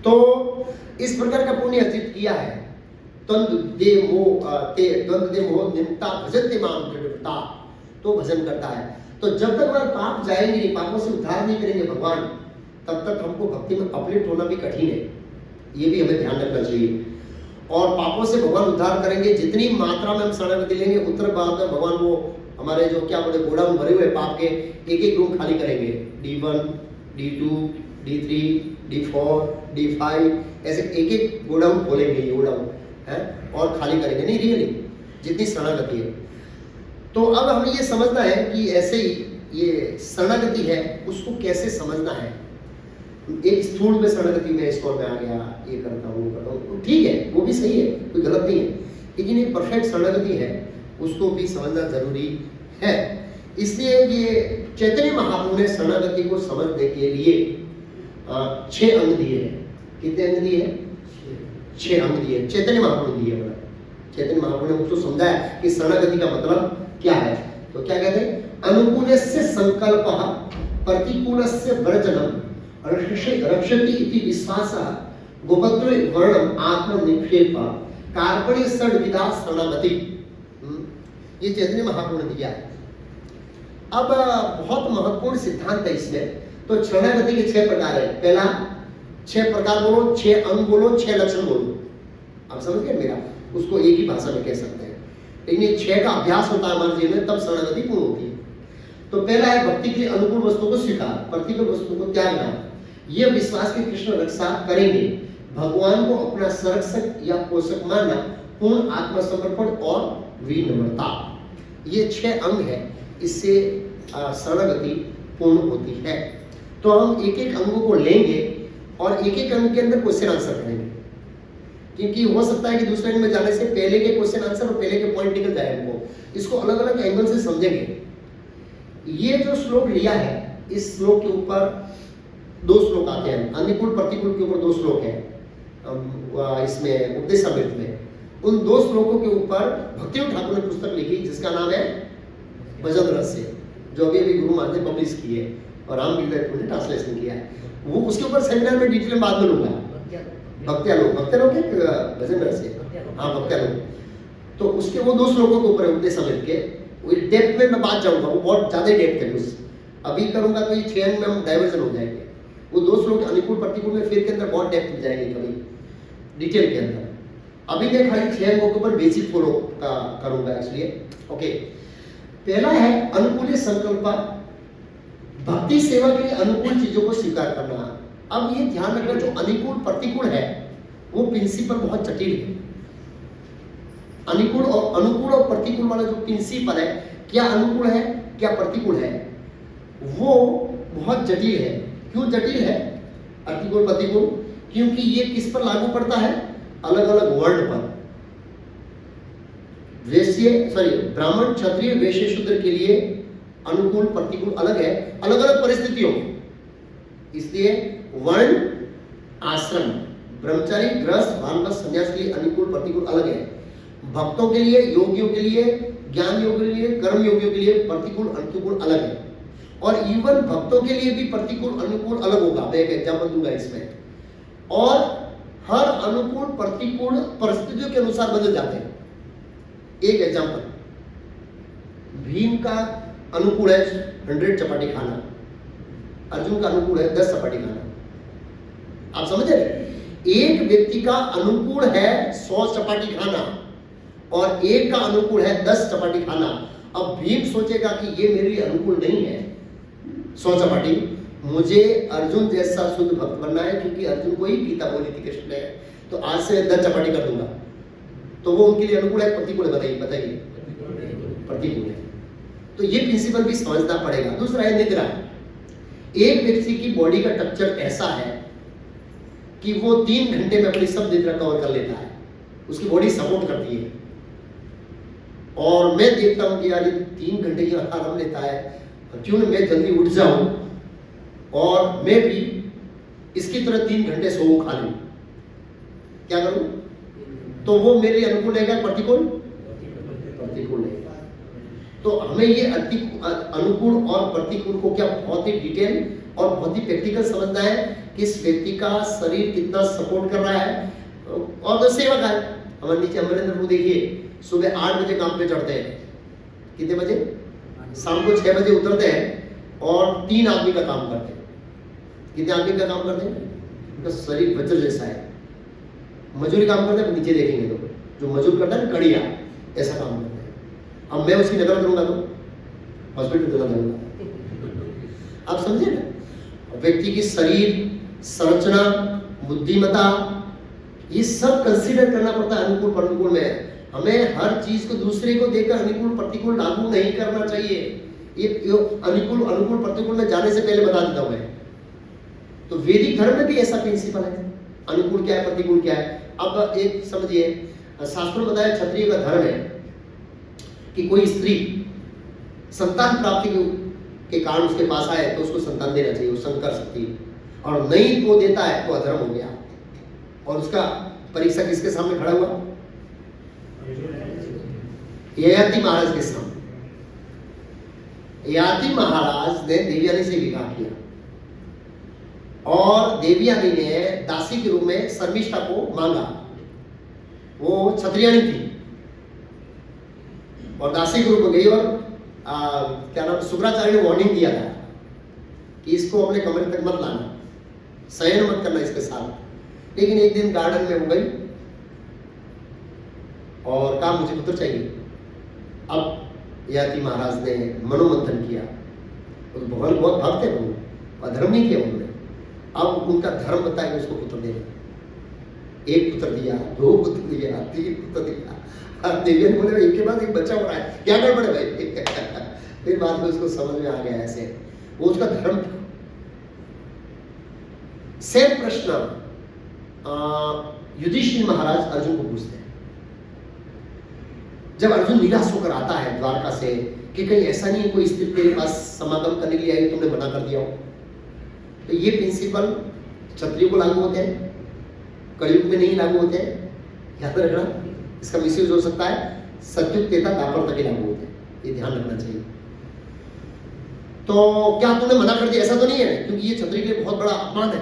तो इस प्रकार का पुण्य अर्जित किया है। द्वंद्व दे मोह निमुक्ता भजन्ते माम दृढ़व्रता, तो भजन करता है। तो जब तक हमारे पाप जाएंगे नहीं, पापों से उद्धार नहीं करेंगे भगवान, तब तक हमको भक्ति में अपलिफ्ट होना भी कठिन है। ये भी हमें ध्यान रखना चाहिए। और पापों से भगवान उद्धार करेंगे, जितनी मात्रा में हम शरणागति लेंगे उतना बाद में भगवान वो हमारे जो क्या बोले गोडाउन भरे हुए पाप के एक एक रूम खाली करेंगे। D1, D2, D3, D4, D5 ऐसे एक एक गोडाउन खोलेंगे, ये गोडाउन है, और खाली करेंगे। नहीं रियली जितनी शरणागति है। तो अब हमें ये समझना है कि ऐसे ही ये शरणागति है उसको कैसे समझना है। एक स्थूल में शरणागति में स्टोर में आ गया, ये करता हूँ वो करता हूँ, तो ठीक है, वो भी सही है, कोई गलत नहीं है। लेकिन एक परफेक्ट शरणागति है उसको भी समझना जरूरी है। इसलिए ये चैतन्य महाप्रभु ने शरणागति को समझने के लिए 6 अंग दिए हैं। कितने अंग दिए हैं? 6 अंग दिए चैतन्य महाप्रभु दिए। मतलब चैतन्य महाप्रभु ने उसको समझाया कि शरणागति का मतलब क्या है। तो क्या कहते हैं? अनुकूलस्य संकल्पः प्रतिकूलस्य वर्जनम रक्षति इति विश्वासः गोपत्रे वर्णम आत्मनिक्षेप कार्पण्य षड्विधा शरणागति। ये चैतन्य महाप्रभु ने दिया है। अब बहुत महत्वपूर्ण सिद्धांत है इसमें। तो शरणागति के 6 प्रकार है। पहला 6 प्रकार बोलो, 6 अंग बोलो, 6 लक्षण बोलो। आप समझ गए मेरा? उसको एक ही भाषा में कह सकते हैं, लेकिन ये 6 का अभ्यास होता है हमारे जीवन में, तब शरणागति पूर्ण होती है। तो पहला है भक्ति के लिए अनुकूल वस्तुओं को स्वीकार, प्रतिकूल वस्तुओं को त्यागना। यह विश्वास की कृष्ण रक्षा करेंगे, भगवान को अपना संरक्षक या पोषक मानना, पूर्ण आत्मसमर्पण और विनम्रता। ये 6 अंग है, इससे शरणागति पूर्ण होती है। तो हम एक एक अंगों को लेंगे और एक एक अंग के अंदर क्वेश्चन आंसर करेंगे, क्योंकि हो सकता है कि दूसरे अंग में जाने से पहले के क्वेश्चन आंसर और पहले के पॉइंट निकल जाए। हमको इसको अलग अलग एंगल से समझेंगे। ये जो श्लोक लिया है, इस श्लोक के ऊपर 2 श्लोक आते हैं। अनुकूल प्रतिकूल के ऊपर 2 श्लोक हैं इसमें उपदेशामृत में। उन 2 श्लोकों के ऊपर भक्तियों ठाकुर ने पुस्तक लिखी जिसका नाम है भजन रहस्य, जो अभी अभी गुरु महाराज ने पब्लिश की है और राम गिरधर ने ट्रांसलेशन किया है। वो उसके ऊपर सेमिनार में डिटेल बाद में लूंगा। भक्त्या लोग के भजन रहस्य, हाँ भक्त्या लोग। तो उसके वो 2 श्लोकों के ऊपर उपदेशामृत के डेप्थ में मैं बात जाऊंगा। वो बहुत ज्यादा डेप्थ है, उस अभी करूंगा तो ये 6 अंग में हम डाइवर्जन हो जाएंगे। वो 2 श्लोक अनुकूल प्रतिकूल में फिर के अंदर बहुत डेप्थ में जाएंगे कभी डिटेल के अंदर। अभी मैं खाली 6 अंगों के ऊपर बेसिक फॉलो का करूंगा इसलिए। ओके, पहला है अनुकूल संकल्प, भक्ति सेवा के लिए अनुकूल चीजों को स्वीकार करना। अब ये ध्यान रखना, जो अनुकूल प्रतिकूल है वो प्रिंसिपल बहुत जटिल है। अनुकूल और प्रतिकूल वाला जो प्रिंसिपल है, क्या अनुकूल है क्या प्रतिकूल है, वो बहुत जटिल है। क्यों जटिल है अनुकूल प्रतिकूल? क्योंकि ये किस पर लागू पड़ता है? अलग अलग वर्ण पर। ब्राह्मण क्षत्रिय वैश्य शूद्र के लिए अनुकूल प्रतिकूल अलग है, अलग अलग परिस्थितियों में। इसलिए वर्ण, आश्रम, ब्रह्मचारी, गृहस्थ, वानप्रस्थ, सन्यास के लिए अनुकूल प्रतिकूल अलग है। भक्तों के लिए, योगियों के लिए, ज्ञान योगियों के लिए, कर्म योगियों के लिए प्रतिकूल अनुकूल अलग है। और इवन भक्तों के लिए भी प्रतिकूल अनुकूल अलग होगा। मैं एक एग्जाम्पल दूंगा इसमें। और हर अनुकूल प्रतिकूल परिस्थितियों के अनुसार बदल जाते हैं। एक एग्जाम्पल, भीम का अनुकूल है 100 चपाटी खाना, अर्जुन का अनुकूल है 10 चपाटी खाना। आप समझ रहे? एक व्यक्ति का अनुकूल है 100 चपाटी खाना और एक का अनुकूल है 10 चपाटी खाना। अब भीम सोचेगा कि ये मेरे लिए अनुकूल नहीं है 100 चपाटी, मुझे अर्जुन जैसा शुद्ध भक्त बनना है, क्योंकि अर्जुन को ही गीता बोली थी कृष्ण ने, तो आज से 10 चपाटी कर दूंगा। तो वो उनके लिए अनुकूल है प्रतिकूल है? बताइए प्रतिकूल है। तो ये प्रिंसिपल भी समझना पड़ेगा। दूसरा है निद्रा। एक व्यक्ति की बॉडी का स्ट्रक्चर ऐसा है कि वो 3 घंटे में अपनी सब निद्रा कवर कर लेता है, उसकी बॉडी सपोर्ट करती है। और मैं देखता हूं कि यार ये 3 घंटे की आराम लेता है, क्यों ना मैं जल्दी उठ जाऊं और मैं भी इसकी तरह 3 घंटे सो खा लूं। क्या करूं? तो वो मेरे लिए अनुकूल रहेगा प्रतिकूल? प्रतिकूल रहेगा। तो हमें ये अनुकूल और प्रतिकूल को क्या बहुत ही डिटेल और बहुत ही प्रैक्टिकल समझना है कि इस व्यक्ति का शरीर कितना सपोर्ट कर रहा है। और जो सेवक है हमारे नीचे अमरेंद्र को देखिए, सुबह 8 बजे काम पे चढ़ते हैं, कितने बजे? शाम को 6 बजे उतरते हैं और 3 आदमी का काम करते हैं। कितने आदमी का काम करते हैं? उनका शरीर वज्र जैसा है। मजदूरी काम करते हैं, नीचे देखेंगे तो जो मजदूर करता है ना, कड़िया, ऐसा काम करते हैं। अब मैं उसकी नकल करूंगा तो हॉस्पिटल चला जाऊंगा। आप समझे ना? व्यक्ति की शरीर संरचना, बुद्धिमत्ता, ये सब कंसीडर करना पड़ता है अनुकूल प्रतिकूल में। हमें हर चीज को दूसरे को देखकर अनुकूल प्रतिकूल लागू नहीं करना चाहिए। ये अनुकूल प्रतिकूल में जाने से पहले बता देता हूं मैं। तो वैदिक धर्म में भी ऐसा प्रिंसिपल है, अनुकूल क्या है प्रतिकूल क्या है। अब एक समझिए, शास्त्रों में बताया क्षत्रिय का धर्म है कि कोई स्त्री संतान प्राप्ति के कारण उसके पास आए तो उसको संतान देना चाहिए, वो संग कर सकती है। और नहीं वो देता है तो अधर्म हो गया। और उसका परीक्षा किसके सामने खड़ा हुआ? ययाति महाराज के सामने। ययाति महाराज ने देवयानी से विवाह किया और देवयानी ने दासी के रूप में शर्मिष्ठा को मांगा। वो क्षत्रियाणी थी और दासी के रूप में गई और क्या नाम, शुक्राचार्य ने वार्निंग दिया था कि इसको अपने कमरे तक मत लाना, शयन मत करना इसके साथ। लेकिन एक दिन गार्डन में वो गई और कहा मुझे पुत्र चाहिए। अब ययाति महाराज ने मनोमंथन किया, तो भगवान बहुत भक्त है, वो अधर्म नहीं किया उन्होंने। अब उनका धर्म बताया कि उसको पुत्र देना। 1 पुत्र दिया, 2 पुत्र दिया, 3 पुत्र दिया। अब देवियन बोले एक के बाद एक बच्चा हो रहा है, क्या गड़बड़ है भाई? फिर बाद में उसको समझ में आ गया ऐसे, वो उसका धर्म था। सेम प्रश्न युधिष्ठिर महाराज अर्जुन को पूछते हैं। जब अर्जुन निराश होकर आता है द्वारका से कि कहीं ऐसा नहीं कोई स्त्री तेरे पास समागम करने के लिए आई, तुमने मना कर दिया हो। तो ये प्रिंसिपल क्षत्रिय को लागू होते हैं, कलयुग में नहीं लागू होते हैं। याद रखना, इसका मिसयूज हो सकता है। सत्युग त्रेता द्वापर तक लागू होते हैं, ये ध्यान रखना चाहिए। तो क्या तुमने मना कर दिया? ऐसा तो नहीं है, क्योंकि ये क्षत्रिय के लिए बहुत बड़ा अपमान है।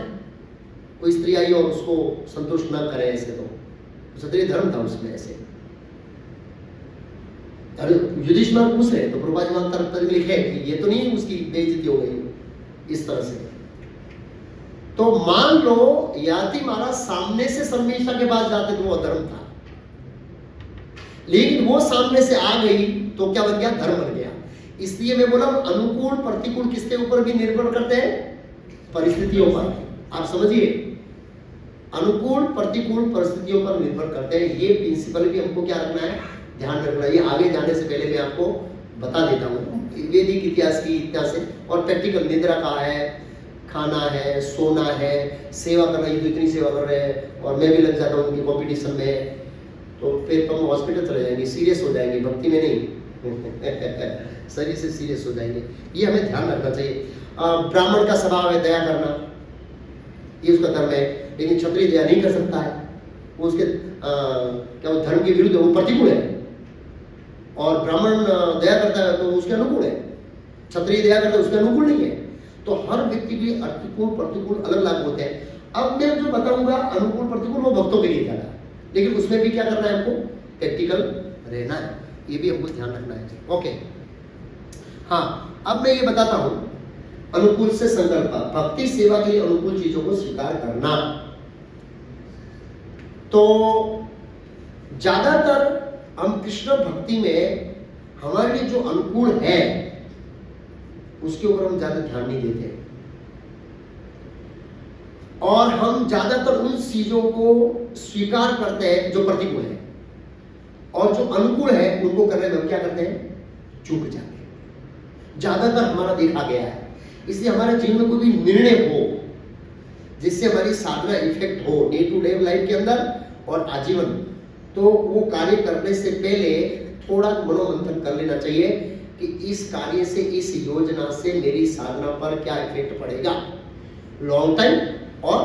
कोई स्त्री आई और उसको संतुष्ट ना करे ऐसे, तो क्षत्रिय धर्म था उसमें ऐसे। अरे युधिष्ठिर पूछ रहे तो प्रभुपाद जी वहां तरफ तक लिखे कि ये तो नहीं उसकी बेइज्जती हो गई इस तरह से। तो मान लो ययाति महाराज सामने से शर्मिष्ठा के पास जाते तो वो अधर्म था, लेकिन वो सामने से आ गई तो क्या बन गया? धर्म बन गया। इसलिए मैं बोला अनुकूल प्रतिकूल किसके ऊपर भी निर्भर करते हैं, परिस्थितियों पर। आप समझिए, अनुकूल प्रतिकूल परिस्थितियों पर निर्भर करते हैं। ये प्रिंसिपल भी हमको क्या रखना है, ध्यान रखना है। ये आगे जाने से पहले मैं आपको बता देता हूँ वैदिक इतिहास की इतना से, और प्रैक्टिकल निद्रा का है, खाना है, सोना है, सेवा करना। ये तो इतनी सेवा कर रहे हैं और मैं भी लग जाता हूँ उनकी कॉम्पिटिशन में, तो फिर तो हम हॉस्पिटल चले जाएंगे, सीरियस हो जाएंगे, भक्ति में नहीं शरीर से सीरियस हो जाएंगे। ये हमें ध्यान रखना चाहिए। ब्राह्मण का स्वभाव है दया करना, ये उसका धर्म है, लेकिन क्षत्रिय दया नहीं कर सकता है, वो उसके क्या वो धर्म के विरुद्ध, वो प्रतिकूल है। और ब्राह्मण दया करता है तो उसके अनुकूल है, क्षत्रिय दया करता है उसके अनुकूल नहीं है। तो हर व्यक्ति के अनुकूल प्रतिकूल अलग अलग होते हैं। अब मैं जो बताऊंगा अनुकूल प्रतिकूल वो भक्तों के लिए था, लेकिन उसमें भी क्या करना है हमको, प्रैक्टिकल रहना है, ये भी हमको ध्यान रखना है। ओके, हाँ, अब मैं ये बताता हूं अनुकूल से संकल्प, भक्ति सेवा के लिए अनुकूल चीजों को स्वीकार करना। तो ज्यादातर हम कृष्ण भक्ति में हमारे लिए जो अनुकूल है उसके ऊपर हम ज्यादा ध्यान नहीं देते, और हम ज्यादातर उन चीजों को स्वीकार करते हैं जो प्रतिकूल है, और जो अनुकूल है उनको करने में हम क्या करते हैं, चूक जाते हैं। ज्यादातर हमारा देखा गया है। इसलिए हमारे जीवन में कोई भी निर्णय हो जिससे हमारी साधना इफेक्ट हो डे टू डे लाइफ के अंदर और आजीवन, तो वो कार्य करने से पहले थोड़ा मनोमंथन कर लेना चाहिए कि इस कार्य से, इस योजना से मेरी साधना पर क्या इफेक्ट पड़ेगा, लॉन्ग टाइम और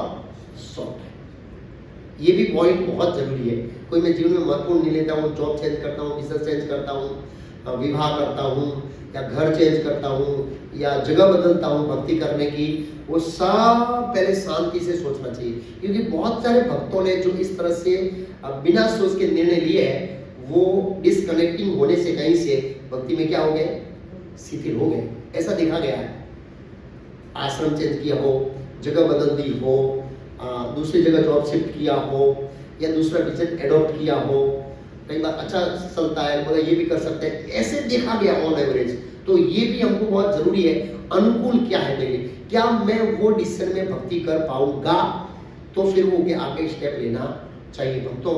शॉर्ट टाइम। ये भी पॉइंट बहुत जरूरी है। कोई मैं जीवन में महत्वपूर्ण नहीं लेता हूँ, जॉब चेंज करता हूँ, बिजनेस चेंज करता हूँ, विवाह करता हूँ, या घर चेंज करता हूँ, या जगह बदलता हूँ भक्ति करने की, वो सब पहले शांति से सोचना चाहिए। क्योंकि बहुत सारे भक्तों ने जो इस तरह से बिना सोच के निर्णय लिए है, वो डिस्कनेक्टिंग होने से कहीं से भक्ति में क्या हो गए, शिथिल हो गए। ऐसा देखा गया है। आश्रम चेंज किया हो, जगह बदल दी हो, दूसरी जगह जॉब शिफ्ट किया हो, या दूसरा डिसीजन एडॉप्ट किया हो, कई बार अच्छा चलता है, बोला ये भी कर सकते हैं, ऐसे देखा गया ऑन एवरेज। तो ये भी हमको बहुत जरूरी है, अनुकूल क्या है मेरे, क्या मैं वो डिसीजन में भक्ति कर पाऊंगा, तो फिर वो आगे स्टेप लेना चाहिए भक्तों।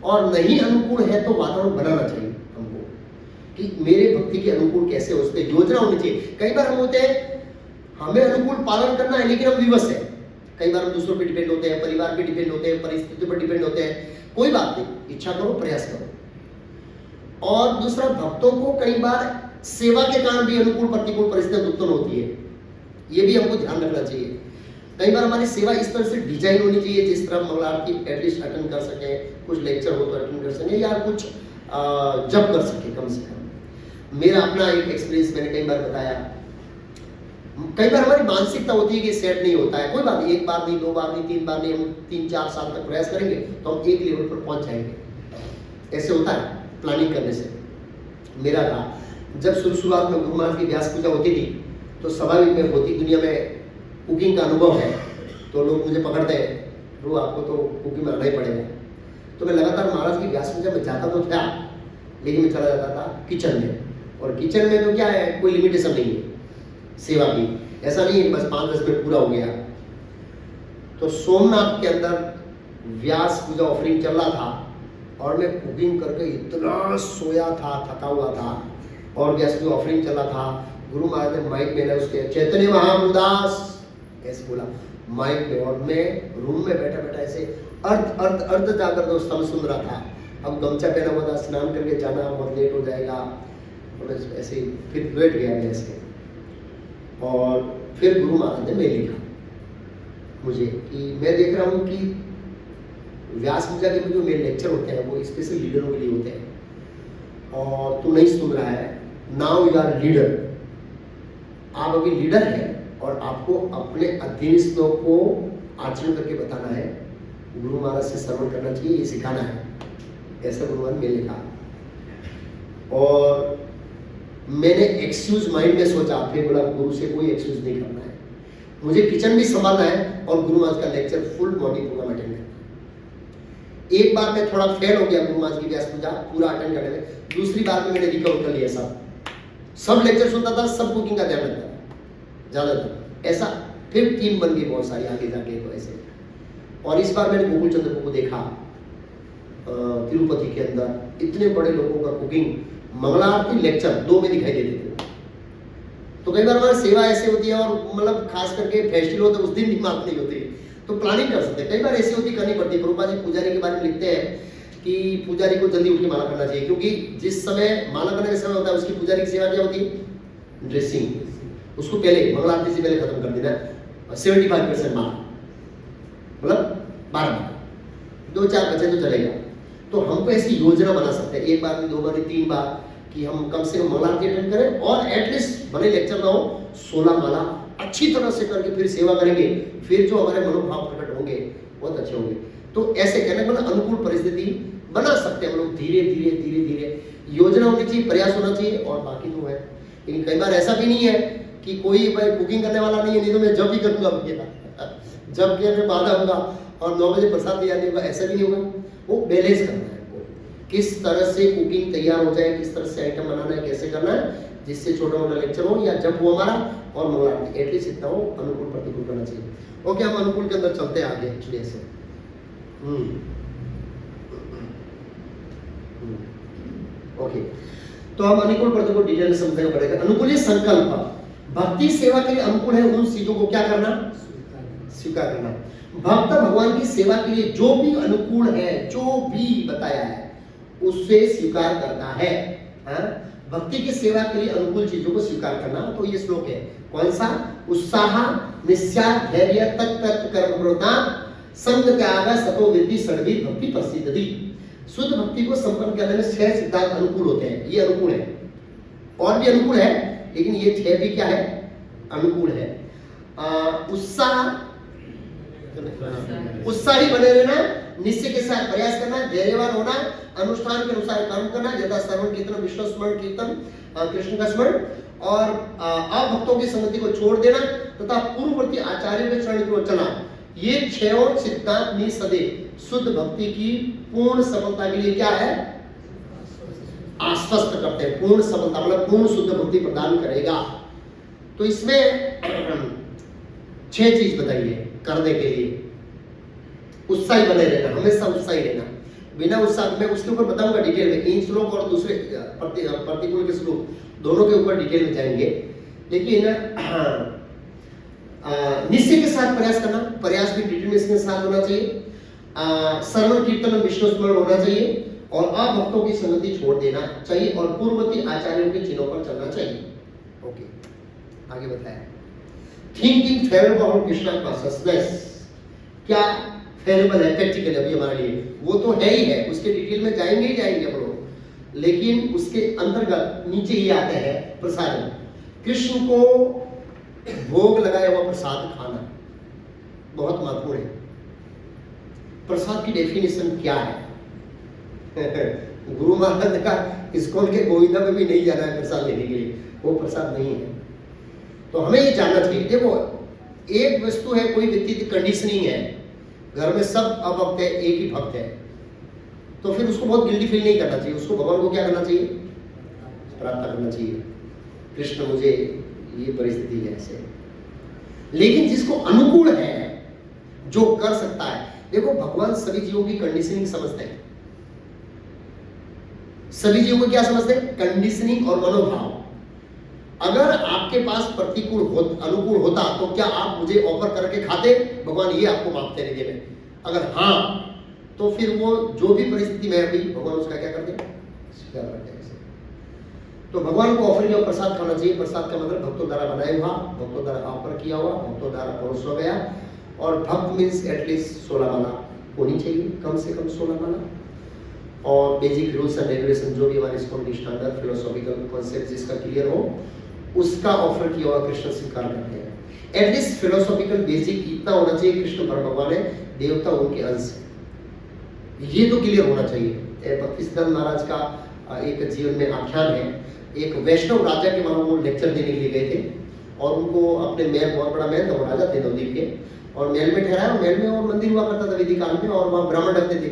और नहीं अनुकूल है तो वातावरण बनाना चाहिए हमको कि मेरे भक्ति के अनुकूल कैसे, उस पर योजना होनी चाहिए। कई बार हम होते हैं, हमें अनुकूल पालन करना है लेकिन हम विवश है। कई बार हम दूसरों पर डिपेंड होते हैं, परिवार पे डिपेंड होते हैं, परिस्थितियों पर डिपेंड होते हैं। कोई बात नहीं, इच्छा करो, प्रयास करो। और दूसरा, भक्तों को कई बार सेवा के कारण भी अनुकूल प्रतिकूल परिस्थितियां उत्पन्न होती है, ये भी हमको ध्यान रखना चाहिए। कई बार हमारी सेवा इस तरह से डिजाइन होनी चाहिए जिस तरह मंगल आरती एटलीस्ट अटेंड कर सके, कुछ लेक्चर हो तो अटेंड कर सके, या कुछ जब कर सके कम से कम। मेरा अपना एक एक्सपीरियंस मैंने कई बार बताया। कई बार हमारी मानसिकता होती है कि सेट नहीं होता है, कोई बात नहीं, एक बार नहीं, दो बार नहीं, तीन बार नहीं, हम 3-4 साल तक प्रयास करेंगे तो हम एक लेवल पर पहुंच जाएंगे। ऐसे होता है प्लानिंग करने से। मेरा था, जब शुरुआत में गुरु महाराज की व्यास पूजा होती थी तो स्वाभाविक में होती दुनिया में कुकिंग का अनुभव है, तो लोग मुझे पकड़ते हैं, रो आपको तो कुकिंग में आना ही पड़ेगा। तो मैं लगातार महाराज की व्यास पूजा में जाता तो था, लेकिन मैं चला जाता था किचन में, और किचन में तो क्या है, कोई लिमिटेशन नहीं है सेवा की, ऐसा नहीं है बस 5-10 मिनट पूरा हो गया। तो सोमनाथ के अंदर व्यास पूजा ऑफरिंग चल रहा था और मैं कुकिंग करके इतना सोया था, थका हुआ था, और व्यास की ऑफरिंग चल रहा था। गुरु महाराज ने माइक में उसके चैतन्य महामुदास ऐसे बोला माइक पे, और मैं रूम में बैठा बैठा ऐसे अर्ध जाकर तो स्तंभ सुन रहा था। अब गमछा पहना हुआ था, स्नान करके जाना, बहुत लेट हो जाएगा, और ऐसे फिर बैठ गया ऐसे। और फिर गुरु महाराज ने मैं लिखा मुझे कि मैं देख रहा हूँ कि व्यास पूजा के जो मेरे लेक्चर होते हैं वो स्पेशल लीडरों के लिए होते हैं, और तू नहीं सुन रहा है, नाउ यू आर लीडर। आप अभी लीडर हैं और आपको अपने अधीनस्थों को आचरण करके बताना है, गुरु महाराज से श्रवण करना चाहिए, ये सिखाना है, ऐसा गुरु महाराज ने लिखा। और मैंने एक्सक्यूज माइंड में सोचा, फिर बोला गुरु से कोई एक्सक्यूज नहीं करना है, मुझे किचन भी संभालना है और गुरु महाराज का lecture full morning programme attend करना है। एक बार मैं थोड़ा फेल हो गया गुरु महाराज की व्यास पूजा पूरा अटेंड करने में, दूसरी बार में मैंने रिकवर कर लिया सब। सब लेक्चर सुनता था, सब कुकिंग का ध्यान रखता था ज्यादातर, ऐसा। फिर टीम बन गई बहुत सारी आगे जाके, तो ऐसे। और इस बार मैंने गोकुल चंद्र को देखा तिरुपति के अंदर, इतने बड़े लोगों का कुकिंग, मंगला आरती लेक्चर 2 में दिखाई देते थे। तो कई बार हमारी सेवा ऐसे होती है, और मतलब खास करके फेस्टिवल होते उस दिन भी माफ नहीं होती, तो प्लानिंग कर सकते हैं। कई बार ऐसी होती करनी पड़ती है। प्रभुपाद जी पुजारी के बारे में लिखते हैं कि पुजारी को जल्दी उठ के माला करना चाहिए, क्योंकि जिस समय माला करने का समय होता है उसकी पुजारी की सेवा क्या होती है? ड्रेसिंग। उसको पहले मंगला आरती से पहले खत्म कर देना, 75% माला, मतलब 12 2-4 बचे तो चलेगा। तो हमको ऐसी योजना बना सकते हैं, 1 बार में 2 बार में 3 बार, कि हम कम से कम मंगला आरती अटेंड करें, और एटलीस्ट भले लेक्चर ना हो, 16 माला अच्छी तरह से करके फिर सेवा करेंगे। फिर जो हमारे मनोभाव प्रकट होंगे बहुत अच्छे होंगे। तो ऐसे कहने का मतलब अनुकूल परिस्थिति बना सकते हैं हम लोग, धीरे धीरे धीरे धीरे। योजना होनी चाहिए, प्रयास होना चाहिए, और बाकी तो है। लेकिन कई बार ऐसा भी नहीं है कि कोई भाई कुकिंग करने वाला नहीं है, नहीं तो मैं जब भी करूंगा भैया, जब के मैं बाधा होगा और 9 बजे प्रसाद तैयार नहीं होगा, ऐसा भी नहीं होगा। वो बैलेंस करना है आपको, किस तरह से कुकिंग तैयार हो जाए, किस तरह से आइटम बनाना है, कैसे करना है, जिससे छोटा मोटा लेक्चर हो या जब हो हमारा, और मंगला आरती एटलीस्ट इतना हो, अनुकूल प्रतिकूल करना चाहिए। ओके, हम अनुकूल के अंदर चलते हैं आगे एक्चुअली ऐसे। ओके, तो हम अनुकूल प्रतिकूल डिटेल में समझना पड़ेगा। अनुकूल ये संकल्प, भक्ति सेवा के लिए अनुकूल है उन चीजों को क्या करना? स्वीकार करना। भक्त भगवान की सेवा के लिए जो भी अनुकूल है, जो भी बताया है, उससे स्वीकार करता है। भक्ति की सेवा के लिए अनुकूल चीजों को स्वीकार करना, तो ये श्लोक है कौन सा? उत्साह, निश्चय, धैर्य, तत्त कर्म प्रवृत्ता, संग त्याग, सतो वृद्धि, षड्वी भक्ति प्रसिद्धि। शुद्ध भक्ति को संपन्न करने में 6 सिद्धांत अनुकूल होते हैं, ये अनुकूल है। और भी अनुकूल है, लेकिन ये 6 भी क्या है? अनुकूल है। उत्साही बने रहना, निश्चय के साथ प्रयास करना, धैर्यवान होना, अनुष्ठान के अनुसार कर्म करना, यथा श्रवण कीर्तन, विष्णु स्मरण कीर्तन, कृष्ण का स्मरण, और अभक्तों की संगति को छोड़ देना, तथा पूर्ववर्ती आचार्यों के चरण की ओर चलना। ये 6 सिद्धांत निसदे शुद्ध भक्ति की पूर्ण सफलता के लिए क्या है? आश्वस्त करते हैं। पूर्ण सफलता मतलब पूर्ण शुद्ध भक्ति प्रदान करेगा। तो इसमें 6 चीज बताइए करने के लिए। उत्साही बने रहना, हमेशा उत्साही रहना, बिना उत्साह, मैं उसके ऊपर बताऊंगा डिटेल में, इन श्लोक और दूसरे प्रतिकूल के श्लोक दोनों के ऊपर डिटेल में जाएंगे। लेकिन निश्चय के साथ प्रयास करना, प्रयास भी डिटरमिनेशन के साथ होना चाहिए। श्रवण कीर्तन में विष्णु स्मरण होना चाहिए, और अभक्तों की संगति छोड़ देना चाहिए, और पूर्ववर्ती आचार्यों के चिन्हों पर चलना चाहिए। ओके, आगे बताया। Thinking favourable of Krishna consciousness, क्या फेवरेबल है प्रैक्टिकली अभी हमारे लिए? वो तो है ही है, उसके डिटेल में जाएंगे ही जाएंगे हम लोग। लेकिन उसके अंतर्गत नीचे ही आते हैं प्रसाद। कृष्ण को भोग लगाया हुआ प्रसाद खाना बहुत महत्वपूर्ण है। प्रसाद की डेफिनेशन क्या है? गुरु महाराज ने कहा इस्कॉन के गोविंदा में भी नहीं जाना है प्रसाद लेने के लिए, वो प्रसाद नहीं है। तो हमें ये जानना चाहिए। देखो, एक वस्तु है, कोई व्यक्ति कंडीशनिंग है, घर में सब अभक्त है, एक ही भक्त है, तो फिर उसको बहुत गिल्टी फील नहीं करना चाहिए। उसको भगवान को क्या करना चाहिए? प्रार्थना करना चाहिए, कृष्ण मुझे ये परिस्थिति है ऐसे। लेकिन जिसको अनुकूल है, जो कर सकता है, देखो भगवान सभी जीवों की कंडीशनिंग समझते हैं। सभी जीवों को क्या समझते हैं? कंडीशनिंग और मनोभाव। अगर आपके पास अनुकूल होता तो क्या आप मुझे ऑफर करके खाते? भगवान ये आपको मांगते हैं देने। अगर हाँ, तो फिर वो जो भी परिस्थिति में अभी भगवान उसका क्या करते हैं? स्वीकार करते हैं। तो भगवान को ऑफर किया प्रसाद खाना चाहिए। प्रसाद का मतलब भक्तों द्वारा बनाया हुआ, भक्तों द्वारा ऑफर किया हुआ, भक्तों द्वारा परोसा गया। और भक्त मीन्स एटलीस्ट 16 माला होनी चाहिए, कम से कम 16 माला। और बेसिक रूल्स एंड रेगुलेशन जो भी हमारे स्कूल की स्टैंडर्ड फिलोसॉफिकल कॉन्सेप्ट जिसका क्लियर हो, उसका ऑफर किया हुआ कृष्ण स्वीकार करते हैं। एटलीस्ट फिलोसॉफिकल बेसिक इतना होना चाहिए, कृष्ण भगवान है, देवता उनके अंश है, ये तो क्लियर होना चाहिए। भक्ति सिद्धांत महाराज का एक जीवन में आख्यान है, एक वैष्णव राजा के वहां वो लेक्चर देने के लिए गए थे, और उनको अपने महल, बहुत बड़ा महल था, वो राजा थे नवद्वीप के, और महल में ठहराया। महल में और मंदिर हुआ करता था वैदिक काल में, और वहाँ ब्राह्मण रखते थे,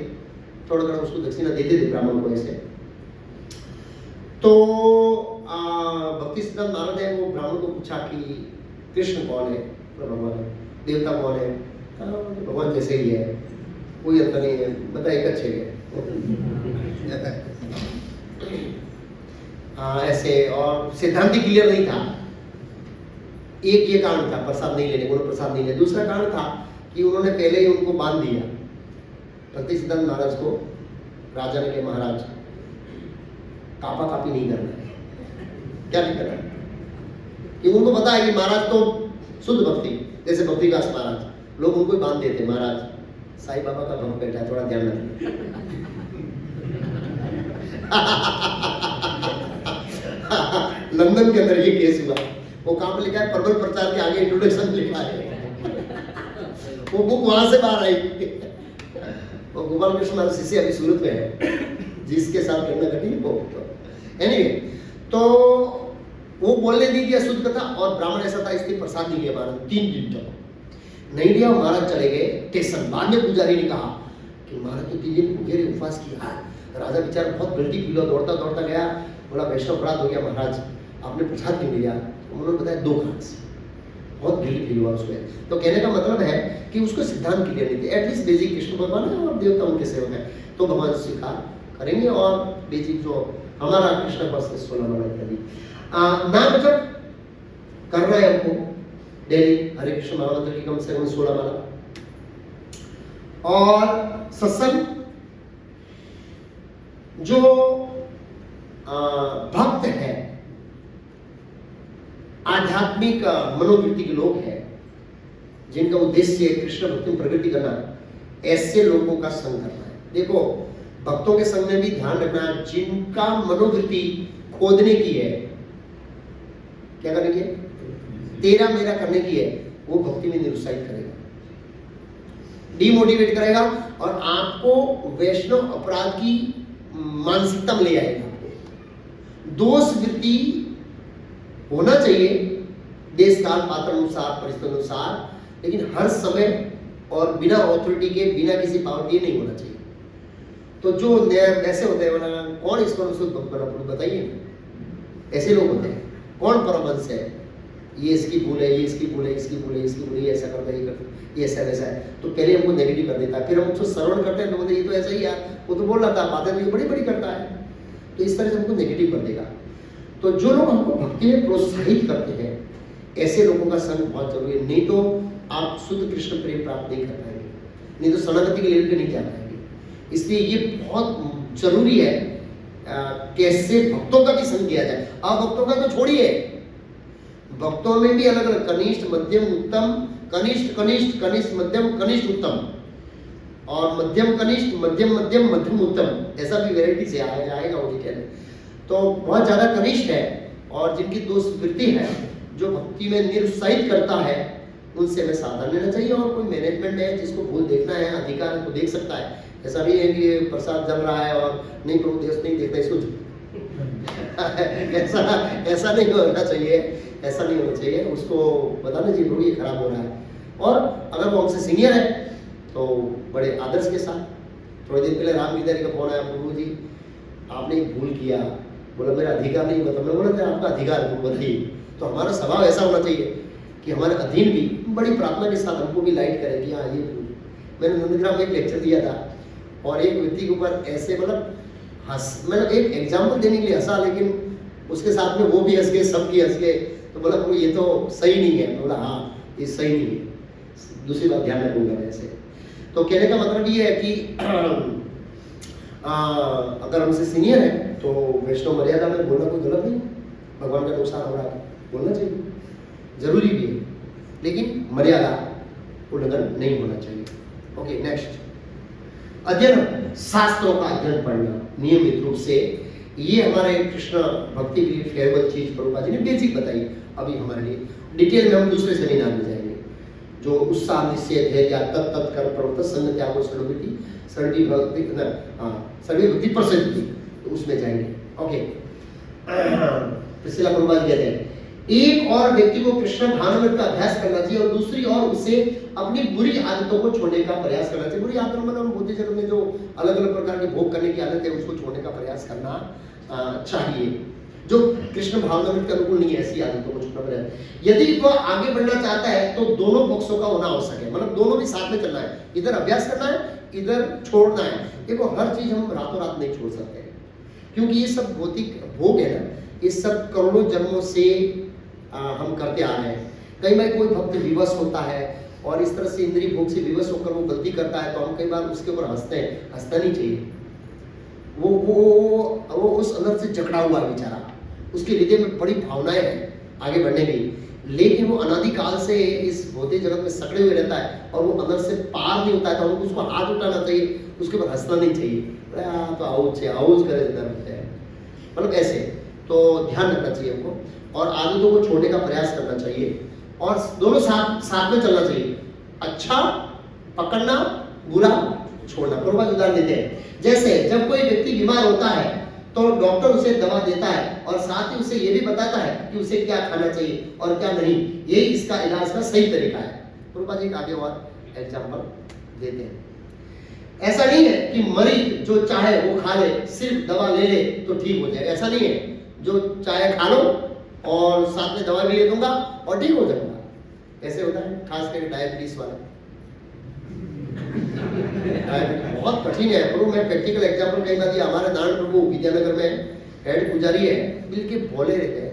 थोड़ा थोड़ा उसको दक्षिणा देते थे ब्राह्मण को ऐसे। तो भक्ति सिद्धांत महाराज है वो ब्राह्मण को पूछा कि कृष्ण कौन है, तो भगवान देवता कौन है, भगवान जैसे ही है, कोई अंतर नहीं है, बताइए एक अच्छे है। ऐसे और सिद्धांत क्लियर नहीं था। एक ये कारण था प्रसाद नहीं लेने, उन्होंने प्रसाद नहीं लिया। दूसरा कारण था कि उन्होंने पहले ही उनको बांध दिया, भक्ति सिद्धांत महाराज को, राजा ने कहा महाराज कापा कापी नहीं करना है। क्या नहीं करना है कि उनको पता है कि महाराज तो शुद्ध भक्ति, जैसे भक्ति दास महाराज, लोग उनको ही बांध देते, महाराज साईं बाबा का भक्त बैठा है, थोड़ा ध्यान रखिए। लंदन के अंदर ये केस हुआ, वो काम लिखा है प्रबल प्रचार के आगे इंट्रोडक्शन लिखा है, वो बुक वहां से बाहर आई। वो गोपाल कृष्ण महाराज शिष्य अभी सूरत में है, जिसके साथ घटना घटी वो। एनीवे, तो वो बोलने दी कि अशुद्ध कथा, और ब्राह्मण ऐसा था इसलिए प्रसाद नहीं लिया महाराज 3 दिन तक नहीं लिया। महाराज चले गए स्टेशन। बाद में पुजारी ने कहा कि महाराज तो 3 दिन भूखे रहे, उपवास किया। राजा बेचारा बहुत गलती की, दौड़ता दौड़ता गया, बोला वैष्णव अपराध हो गया महाराज, आपने प्रसाद क्यों लिया? उन्होंने बताया 2 कारण से, बहुत गिल्ट फील हुआ उसमें। तो कहने का मतलब है कि उसको सिद्धांत क्लियर नहीं थे। एटलीस्ट बेसिक कृष्ण भगवान है और देवता उनके सेवक है, तो भगवान स्वीकार करेंगे। और बेसिक जो हमारा कृष्ण पर्सन 16 माला इत्यादि नाम जब करना है हमको डेली, हरे कृष्ण महामंत्र की कम से कम 16 माला। और सत्संग, जो भक्त है, आध्यात्मिक मनोवृत्ति के लोग हैं, जिनका उद्देश्य कृष्ण भक्ति में प्रगति करना, ऐसे लोगों का संग करना है। देखो, भक्तों के संग में भी ध्यान रखना है, जिनका मनोवृत्ति खोदने की है, क्या करने की है, तेरा मेरा करने की है, वो भक्ति में निरुत्साहित करेगा, डिमोटिवेट करेगा, और आपको वैष्णव अपराध की मानसिकता में ले आएगा। दोष वृत्ति होना चाहिए देश काल पात्र अनुसार, परिस्थिति अनुसार, लेकिन हर समय और बिना ऑथोरिटी के, बिना किसी पावर के नहीं होना चाहिए। तो जो ऐसे होते हैं ना, कौन इसको भक्त बना, बताइए, ऐसे लोग होते हैं। कौन परमहंस है, ये इसकी भूल है, ये इसकी भूल है, इसकी भूल है, इसकी भूल है, ये ऐसा करता है, ये करता है, ये ऐसा वैसा है, तो पहले हमको नेगेटिव कर देता है, फिर हम उसको श्रवण करते हैं तो बोलते ये तो ऐसा ही है, वो तो बोल रहा था, बातें तो ये बड़ी बड़ी करता है, तो इस तरह से हमको नेगेटिव कर देगा। तो जो लोग हमको भक्ति में प्रोत्साहित करते हैं, ऐसे लोगों का संग बहुत जरूरी है, नहीं तो आप शुद्ध कृष्ण प्रेम प्राप्त नहीं कर पाएंगे, नहीं तो शरणागति के लेवल पे नहीं जा पाएंगे। इसलिए ये बहुत जरूरी है कैसे भक्तों का भी संग किया जाए। आप भक्तों का तो छोड़िए, भक्तों में भी अलग अलग कनिष्ठ, मध्यम, उत्तम, कनिष्ठ कनिष्ठ कनिष्ठ मध्यम, कनिष्ठ उत्तम, और मध्यम कनिष्ठ, मध्यम मध्यम, मध्यम उत्तम, ऐसा भी वेराइटी से आएगा वो डिटेल। तो बहुत ज्यादा कनिष्ठ है, और जिनकी दोष वृत्ति है, जो भक्ति में निरुत्साहित करता है, उनसे हमें सावधान रहना चाहिए। और कोई मैनेजमेंट में है जिसको भूल देखना है, अधिकार है, तो देख सकता है। ऐसा नहीं है कि प्रसाद जल रहा है और नहीं प्रभु देश नहीं देखता इसको ऐसा नहीं होना चाहिए, ऐसा नहीं होना चाहिए। उसको बताना चाहिए प्रभु ये खराब हो रहा है। और अगर वो हमसे सीनियर है तो बड़े आदर्श के साथ। थोड़े दिन पहले राम गिरधारी का फोन आया, प्रभु जी आपने एक भूल किया, बोला मेरा अधिकार नहीं बता, मैं बोला आपका अधिकार है, बताइए। तो हमारा स्वभाव ऐसा होना चाहिए कि हमारे अधीन भी बड़ी प्रार्थना के साथ हमको भी लाइट करें कि हाँ ये भूल। मैंने नंदग्राम में एक लेक्चर दिया था, और एक व्यक्ति के ऊपर ऐसे मतलब एक एग्जाम्पल देने के लिए हंसा, लेकिन उसके साथ में वो भी हंस गए, सब भी हंस गए। तो बोला प्रभु ये तो सही नहीं है। बोला हाँ ये सही नहीं है, दूसरी बात ध्यान रखूंगा ऐसे। तो कहने का मतलब ये है कि अगर हमसे सीनियर है तो वैष्णव मर्यादा में बोलना कोई गलत नहीं, भगवान का नुकसान हो रहा है बोलना चाहिए, जरूरी भी है, लेकिन मर्यादा उल्लंघन नहीं होना चाहिए। ओके नेक्स्ट, अध्ययन, शास्त्रों का अध्ययन पढ़ना नियमित रूप से, ये हमारे कृष्ण भक्ति के लिए फेवरेट चीज प्रभुपाद जी ने बेसिक बताई। अभी हमारे लिए डिटेल में हम दूसरे सेमिनार में जाएंगे, जो उत्साह, निश्चय, धैर्य, तत् कर प्रवृत्त, संग, त्याग, सर्वभक्ति, सर्वी भक्ति प्रसिद्धि, तो उसमें जाएंगे। ओके, पिछला प्रभुपाद कहते हैं एक और व्यक्ति को कृष्ण भावनामृत का अभ्यास करना चाहिए, और दूसरी ओर उसे अपनी बुरी आदतों को छोड़ने का प्रयास करना चाहिए। बुरी आदतों मतलब बुद्धि जगत में जो अलग अलग प्रकार के भोग करने की आदत है, उसको छोड़ने का प्रयास करना चाहिए। जो कृष्ण भावनामृत के अनुकूल नहीं है, ऐसी आदतों को छूटना पड़ेगा। यदि वह आगे बढ़ना चाहता है तो दोनों पक्षों का होना आवश्यक है, मतलब दोनों भी साथ में चलना है, इधर अभ्यास करना है, इधर छोड़ना है। देखो हर चीज हम रातों रात नहीं छोड़ सकते, क्योंकि ये सब भौतिक भोग है ना, ये सब करोड़ों जन्मों से हम करते आ रहे हैं। कई बार कोई भक्त विवश होता है और इस तरह से इंद्रिय भोग से विवश होकर वो गलती करता है, तो हम कई बार उसके ऊपर हंसते हैं। हंसना नहीं चाहिए। वो उस अंदर से जकड़ा हुआ है बेचारा, उसके हृदय में बड़ी भावनाएं हैं आगे बढ़ने की, लेकिन वो अनादिकाल से इस भौतिक जगत में सकड़े हुए रहता है और वो अंदर से पार नहीं होता है। तो हमको उसको हाथ उठाना चाहिए, उसके ऊपर हंसना नहीं चाहिए। तो आउज करे है, मतलब ऐसे। तो ध्यान रखना चाहिए हमको और आदतों को छोड़ने का प्रयास करना चाहिए और दोनों साथ में चलना चाहिए। अच्छा पकड़ना, बुरा छोड़ना। प्रभुपाद उदाहरण देते हैं, जैसे जब कोई व्यक्ति बीमार होता है तो डॉक्टर उसे दवा देता है और साथ ही उसे ये भी बताता है कि उसे क्या खाना चाहिए और क्या नहीं। यही इसका इलाज का सही तरीका है। प्रभुपाद जी आगे और एग्जाम्पल देते हैं। ऐसा नहीं है कि मरीज जो चाहे वो खा ले, सिर्फ दवा ले ले तो ठीक हो जाए, ऐसा नहीं है। जो चाहे खा लो और साथ में दवा भी ले दूंगा और ठीक हो जाऊंगा, ऐसे होता है। खास करके डायबिटीज वाले, बहुत कठिन है। प्रभु मैं प्रैक्टिकल एग्जांपल कई बार दिया। हमारे नारायण प्रभु विद्यानगर में हेड पुजारी है, बिल्कुल भोले रहते हैं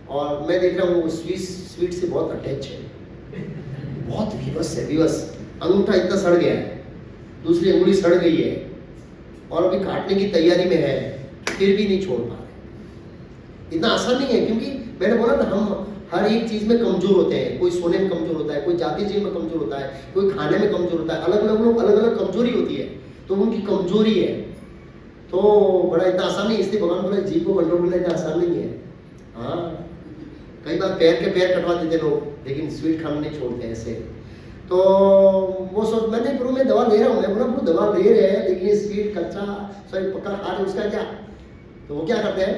और मैं देख रहा हूँ वो स्वीट से बहुत अटैच है, बहुत विवश है, विवश। अंगूठा इतना सड़ गया है, दूसरी अंगुली सड़ गई है और अभी काटने की तैयारी में है, फिर भी नहीं छोड़ पा रहे। इतना आसान नहीं है, क्योंकि मैंने बोला ना हम हर एक चीज में कमजोर होते हैं। कोई सोने में कमजोर होता है, कोई जाति जीव में कमजोर होता है, कोई खाने में कमजोर होता है। अलग अलग लोग अलग अलग कमजोरी होती है, तो उनकी कमजोरी है। तो बड़ा इतना आसान नहीं, इसलिए भगवान बोले जीव को कंट्रोल करना इतना आसान नहीं है। हाँ, कई बार पैर के पैर कटवा देते लोग, लेकिन स्वीट खाना नहीं छोड़ते ऐसे। तो वो सोच मैंने प्रभु मैं दवा ले रहा हूँ, मैं बोला प्रभु दवा ले रहे हैं लेकिन स्वीट कच्चा सॉरी पक्का खा रहे, उसका क्या? तो वो क्या करते हैं,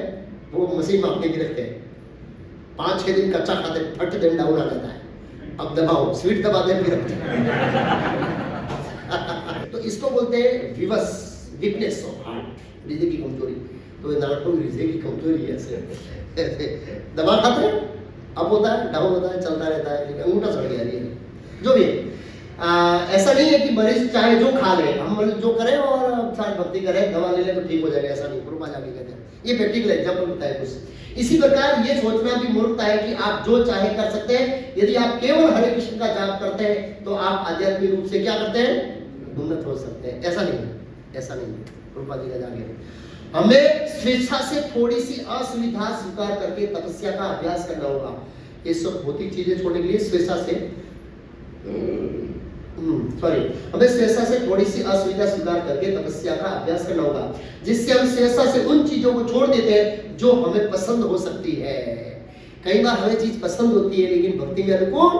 वो मशीन मापने की रखते हैं। 5-6 दिन कच्चा खाते, फट दिन डाउन आ जाता है। अब दबाओ, स्वीट दबा दे फिर तो इसको बोलते हैं विवश, वीकनेस ऑफ हार्ट, हृदय की कमजोरी। तो नाटक हृदय की कमजोरी है ऐसे दबा खाते हैं, अब होता है डाउन होता है, चलता रहता है, लेकिन अंगूठा सड़ गया है। जो भी ऐसा नहीं है कि मरीज चाहे जो खा ले, हम मरीज जो करें और साथ भक्ति करें, दवा ले ले तो ठीक हो जाएगा, ऐसा नहीं। प्रभुपाद आगे कहते हैं, ये प्रैक्टिकल एग्जांपल होता है कुछ। इसी प्रकार ये सोचना भी मूर्खता है कि आप जो चाहे कर सकते हैं। यदि आप केवल हरे कृष्ण का जाप करते हैं तो आप आध्यात्मिक रूप से क्या करते हैं, उन्नत हो सकते हैं। ऐसा नहीं है, ऐसा नहीं है। प्रभुपाद जी का जागे हमें स्वेच्छा से थोड़ी सी असुविधा स्वीकार करके तपस्या का अभ्यास करना होगा। ये सब भौतिक चीजें छोड़ने के लिए स्वेच्छा से हमें स्वेच्छा से थोड़ी सी असुविधा स्वीकार करके तपस्या का अभ्यास करना होगा, जिससे हम स्वेच्छा से उन चीजों को छोड़ देते हैं जो हमें पसंद हो सकती है। कई बार हमें चीज पसंद होती है लेकिन भक्ति में अनुकूल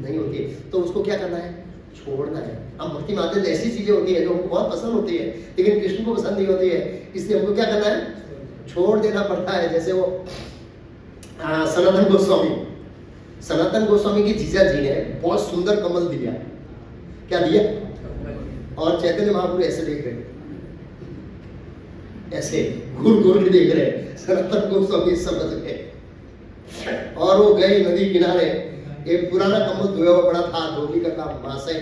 नहीं होती है, तो उसको क्या करना है, छोड़ना है। हम भक्ति में आते हैं, ऐसी चीजें होती है जो हमको बहुत पसंद होती है लेकिन कृष्ण को पसंद नहीं होती है, इसलिए हमको क्या करना है, छोड़ देना पड़ता है। जैसे वो सनातन गोस्वामी की जीजा जी ने बहुत सुंदर कमल दिया। क्या दिया? और चैतन्य महाप्रभु ऐसे देख रहे, ऐसे घूर घूर के देख रहे, सनातन गोस्वामी समझ गए और वो गए नदी किनारे। एक पुराना कमल धोया हुआ पड़ा था, धोबी का काम, मां से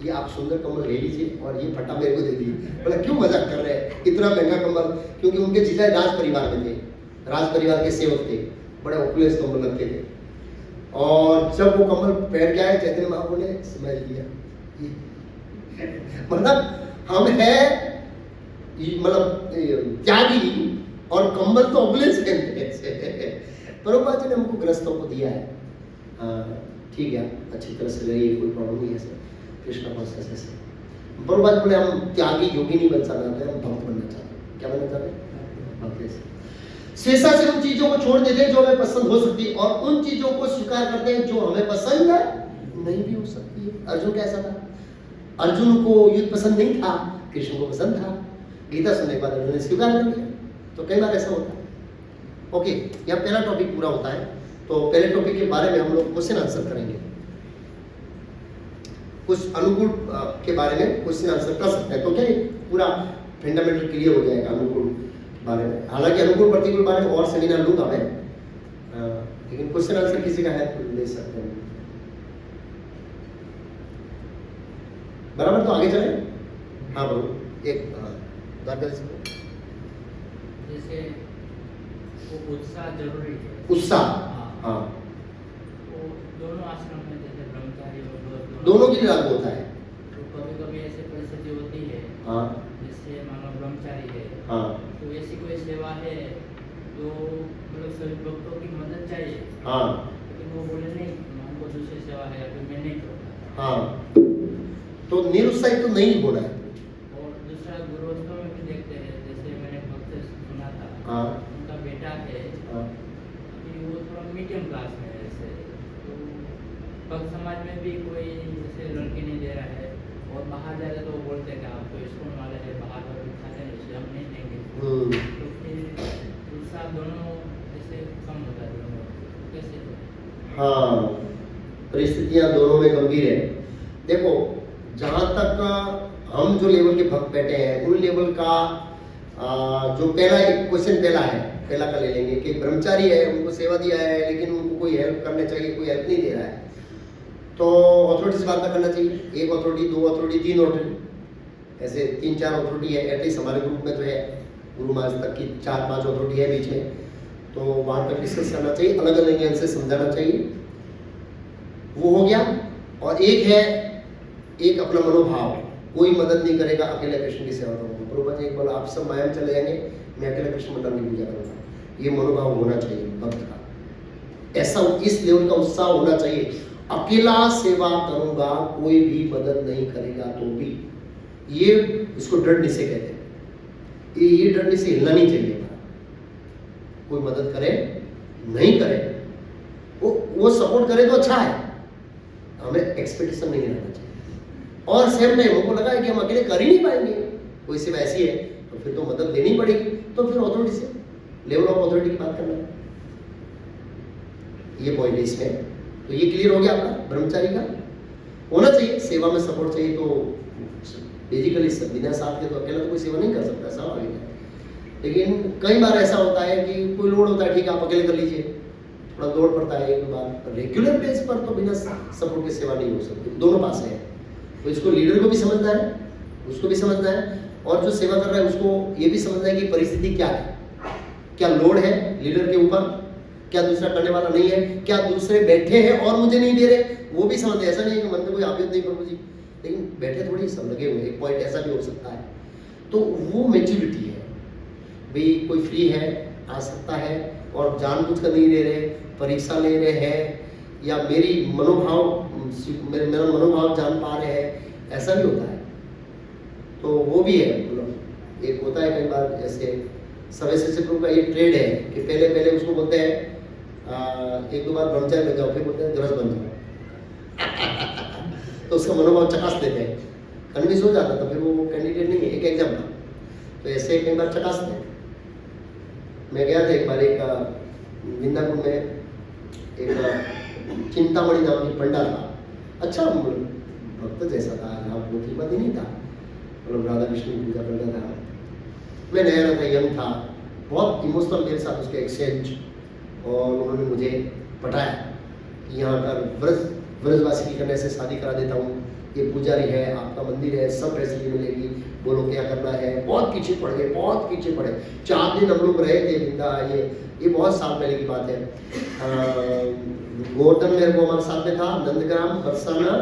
ये आप सुंदर कमल ले लीजिए और ये फटा मेरे को दे दीजिए। बोला क्यों मजाक कर रहे हैं, इतना महंगा कमल? क्योंकि उनके जीजा राज परिवार में थे, राज परिवार के सेवक थे, बड़े ऑपुलेंस कमल लगते थे। और जब वो कमल पैर के आए, चैतन्य महाप्रभु ने स्मेल किया। मतलब हम है मतलब त्यागी और कम्बल तो ऑपुलेंस के। प्रभुपाद जी ने हमको ग्रस्तों को दिया है, ठीक है अच्छी तरह से रहिए, कोई प्रॉब्लम नहीं है। कृष्ण प्रोसेस ऐसे प्रभुपाद बोले हम त्यागी योगी नहीं बन चाहते, हम भक्त बनना चाहते हैं। क्या बनना चाहते हैं? भक्त। स्वेच्छा से उन चीजों को छोड़ देते हैं जो हमें पसंद हो सकती है और उन चीजों को स्वीकार करते हैं जो हमें पसंद नहीं भी हो सकती है। अर्जुन कैसा था? अर्जुन को युद्ध पसंद नहीं था, कृष्ण को पसंद था। गीता सुनने के बाद अर्जुन ने स्वीकार कर लिया। तो कई बार ऐसा होता है। ओके, यहाँ पहला टॉपिक पूरा होता है। तो पहले टॉपिक के बारे में हम लोग क्वेश्चन आंसर करेंगे। कुछ अनुकूल के बारे में क्वेश्चन आंसर कर सकते हैं, तो क्या पूरा फंडामेंटल क्लियर हो जाएगा अनुकूल बारे में। हालांकि अनुकूल प्रतिकूल बारे में और सेमिनार लूंगा मैं, लेकिन क्वेश्चन आंसर किसी का है तो ले सकते हैं। बराबर, तो आगे चले। हाँ बोलो, एक जैसे वो उत्साह जरूरी है, उत्साह, हाँ, हाँ, वो दोनों आश्रम में जैसे ब्रह्मचारी और दोनों के लिए लागू होता है। तो कभी कभी ऐसी परिस्थिति होती है, हाँ, जैसे मानो ब्रह्मचारी है, हाँ, तो ऐसी कोई सेवा है तो मतलब सभी भक्तों की मदद चाहिए, हाँ, लेकिन वो बोले नहीं हमको दूसरी सेवा है या फिर मैं नहीं करूँगा। हाँ, तो निरुत्साहित तो नहीं होना है। और दूसरा गृहस्थों में भी देखते हैं, जैसे मैंने भक्त से सुना था, हाँ, उनका बेटा है, हाँ, अभी वो थोड़ा मीडियम क्लास में है ऐसे, तो भक्त समाज में भी कोई जैसे लड़की नहीं दे रहा है और बाहर जा रहे तो वो बोलते हैं कि आप तो स्कूल वाले हैं, बाहर का भी खाते हैं इसलिए हम नहीं देंगे, तो फिर उत्साह दोनों जैसे कम होता है दोनों, कैसे? हाँ, परिस्थितियां दोनों में गंभीर है। देखो, जहाँ तक हम जो लेवल के भक्त बैठे हैं उन लेवल का जो पहला एक क्वेश्चन पहला का ले लेंगे कि ब्रह्मचारी है, उनको सेवा दिया है लेकिन उनको कोई हेल्प करने चाहिए, कोई हेल्प नहीं दे रहा है, तो अथॉरिटी से बात करना चाहिए। एक अथॉरिटी, दो अथॉरिटी, तीन अथॉरिटी, ऐसे 3-4 अथॉरिटी है एटलीस्ट हमारे ग्रुप में तो है, गुरु महाराज तक की 4-5 अथॉरिटी है बीच में, तो वहाँ तक डिस्कस करना चाहिए, अलग अलग एंगल से समझाना चाहिए, वो हो गया। और एक है एक अपना मनोभाव, कोई मदद नहीं करेगा, अकेले कृष्ण की सेवा करूंगा। प्रभुपाद जी एक बोला आप सब माया में चले जाएंगे, मैं अकेले कृष्ण मंडल की पूजा करूंगा। ये मनोभाव होना चाहिए भक्त का, ऐसा इस लेवल का उत्साह होना चाहिए। अकेला सेवा करूंगा, कोई भी मदद नहीं करेगा तो भी, ये इसको डरने से कहते हैं, ये डरने से हिलना नहीं चाहिए। कोई मदद करे नहीं करे, वो सपोर्ट करे तो अच्छा है, हमें एक्सपेक्टेशन नहीं रहना चाहिए। और सेम टाइम हमको लगा है कि हम अकेले कर ही नहीं पाएंगे, कोई सिर्फ ऐसी है तो फिर तो मदद देनी पड़ेगी, तो फिर अथॉरिटी से लेवल ऑफ अथॉरिटी की बात करना है, ये पॉइंट है इसमें। तो ये क्लियर हो गया आपका, ब्रह्मचारी का होना चाहिए, सेवा में सपोर्ट चाहिए। तो बेसिकली बिना साथ के तो अकेला तो कोई सेवा नहीं कर सकता, स्वाभाविक है। लेकिन कई बार ऐसा होता है कि कोई लोड होता है, ठीक है आप अकेले कर लीजिए, थोड़ा लोड पड़ता है एक बार, रेगुलर बेस पर तो बिना सपोर्ट की सेवा नहीं हो सकती, दोनों पास है। तो इसको लीडर को भी समझना है, उसको भी समझना है, और जो सेवा कर रहा है उसको ये भी समझना है कि परिस्थिति क्या है, क्या लोड है लीडर के ऊपर, क्या दूसरा करने वाला नहीं है, क्या दूसरे बैठे हैं और मुझे नहीं दे रहे, वो भी समझते। ऐसा नहीं है कि मन में कोई आवेदन नहीं प्रभु जी, लेकिन बैठे थोड़ी सब लगे हुए, एक पॉइंट ऐसा भी हो सकता है। तो वो मेच्योरिटी है भाई, कोई फ्री है आ सकता है और जानबूझ कर नहीं दे रहे, परीक्षा ले रहे हैं, या मेरा मनोभाव जान पा रहे हैं, ऐसा भी होता है। तो वो भी है, मतलब एक होता है कई बार ऐसे समय से ग्रुप का ये ट्रेड है कि पहले उसको बोलते हैं 1-2 बार ब्रह्मचारी बन जाओ, फिर बोलते हैं गृहस्थ बन जाओ तो उसका मनोभाव चकास देते हैं, कन्विंस हो जाता, तो फिर वो कैंडिडेट नहीं है। एक एग्जाम्पल, तो ऐसे कई बार चकासते हैं। मैं गया था एक बार, एक वृंदावन में एक चिंतामणि नाम की पंडा था, अच्छा भक्त जैसा था, जहाँ प्रतिमत ही नहीं था, मतलब राधा कृष्ण की पूजा करता था। मैं नया था, यंग था, बहुत इमोशनल मेरे साथ उसके एक्सचेंज, और उन्होंने मुझे पटाया कि यहाँ पर ब्रजवासी की कन्या से शादी करा देता हूँ, ये पुजारी है, आपका मंदिर है, सब फैसिलिटी मिलेगी, बोलो क्या करना है। बहुत पीछे पड़ गए, बहुत पीछे पड़े। 4 दिन हम लोग रहे थे वृंदा, ये बहुत साल पहले की बात है। गोवर्धन में वो हमारे साथ में था, नंदग्राम, बरसाना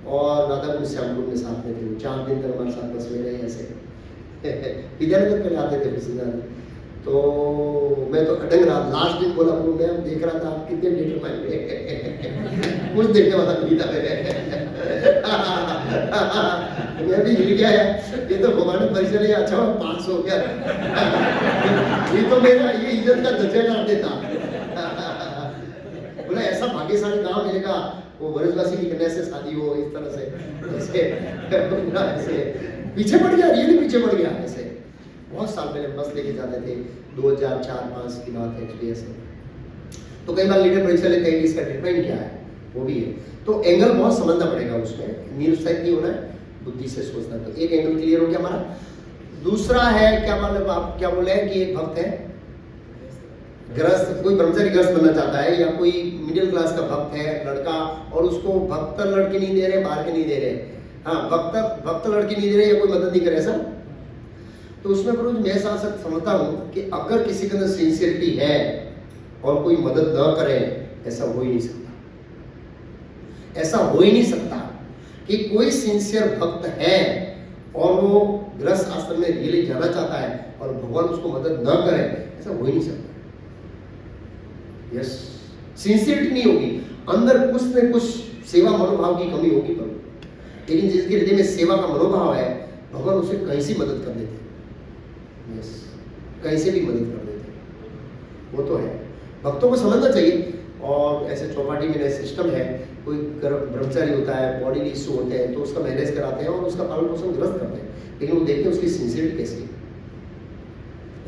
और राधा कुंड श्यामपुर में साथ में थे। 4 दिन तक हमारे साथ बस में रहे ऐसे विद्यानगर पे आते थे रिश्तेदार। तो मैं तो अटक रहा, लास्ट दिन बोला मैं देख रहा था आप कितने डिटरमाइन कुछ देखने वाला नहीं था मैं भी हिल गया है, ये तो भगवान ने परिचय लिया, अच्छा 500 हो गया ये तो मेरा ये इज्जत का दर्जा कर देता बोला ऐसा भाग्यशाली काम मिलेगा, वो ब्रजवासी की कन्या से शादी हो इस तरह से, ऐसे पीछे पड़ गया, रियली पीछे पड़ गया। ऐसे बहुत साल पहले बस लेके जाते थे, 2004-5 की बात है एक्चुअली ऐसे। तो कई बार लीडर परीक्षा लेते हैं कि इसका ट्रीटमेंट क्या है, वो भी है। तो एंगल बहुत समझना पड़ेगा उसमें, निरुत्साहित नहीं होना है, बुद्धि से सोचना। तो एक एंगल क्लियर हो गया हमारा। दूसरा है क्या मतलब आप क्या बोले हैं कि एक भक्त है ग्रस्त, कोई ब्रह्मचारी ग्रस्त बनना चाहता है, या कोई मिडिल क्लास का भक्त है लड़का और उसको भक्त लड़के नहीं दे रहे, बाहर के नहीं दे रहे, हाँ भक्त लड़के नहीं दे रहे या कोई मदद नहीं करे ऐसा, तो उसमें प्रभु मैं ऐसा समझता हूँ कि अगर किसी के अंदर सिंसियरिटी है और कोई मदद न करे, ऐसा हो ही नहीं सकता, ऐसा हो ही नहीं सकता कि कोई सिंसियर भक्त है और वो गृहस्थ आश्रम में रियली जाना चाहता है और भगवान उसको मदद न करे, ऐसा हो ही नहीं सकता। यस, सिंसियरिटी नहीं होगी, अंदर कुछ न कुछ सेवा मनोभाव की कमी होगी प्रभु, लेकिन जिसके हृदय में सेवा का मनोभाव है, भगवान उसे कहीं से मदद कर देते। यस, कहीं से भी मदद कर देते, वो तो है। भक्तों को समझना चाहिए। और ऐसे चौपाटी में सिस्टम है, कोई ब्रह्मचारी होता है, बॉडी इशू होते हैं, तो उसका मैनेज कराते हैं और उसका पालन पोषण ग्रस्त करते हैं, लेकिन वो देखते हैं उसकी सिंसियरिटी कैसी है।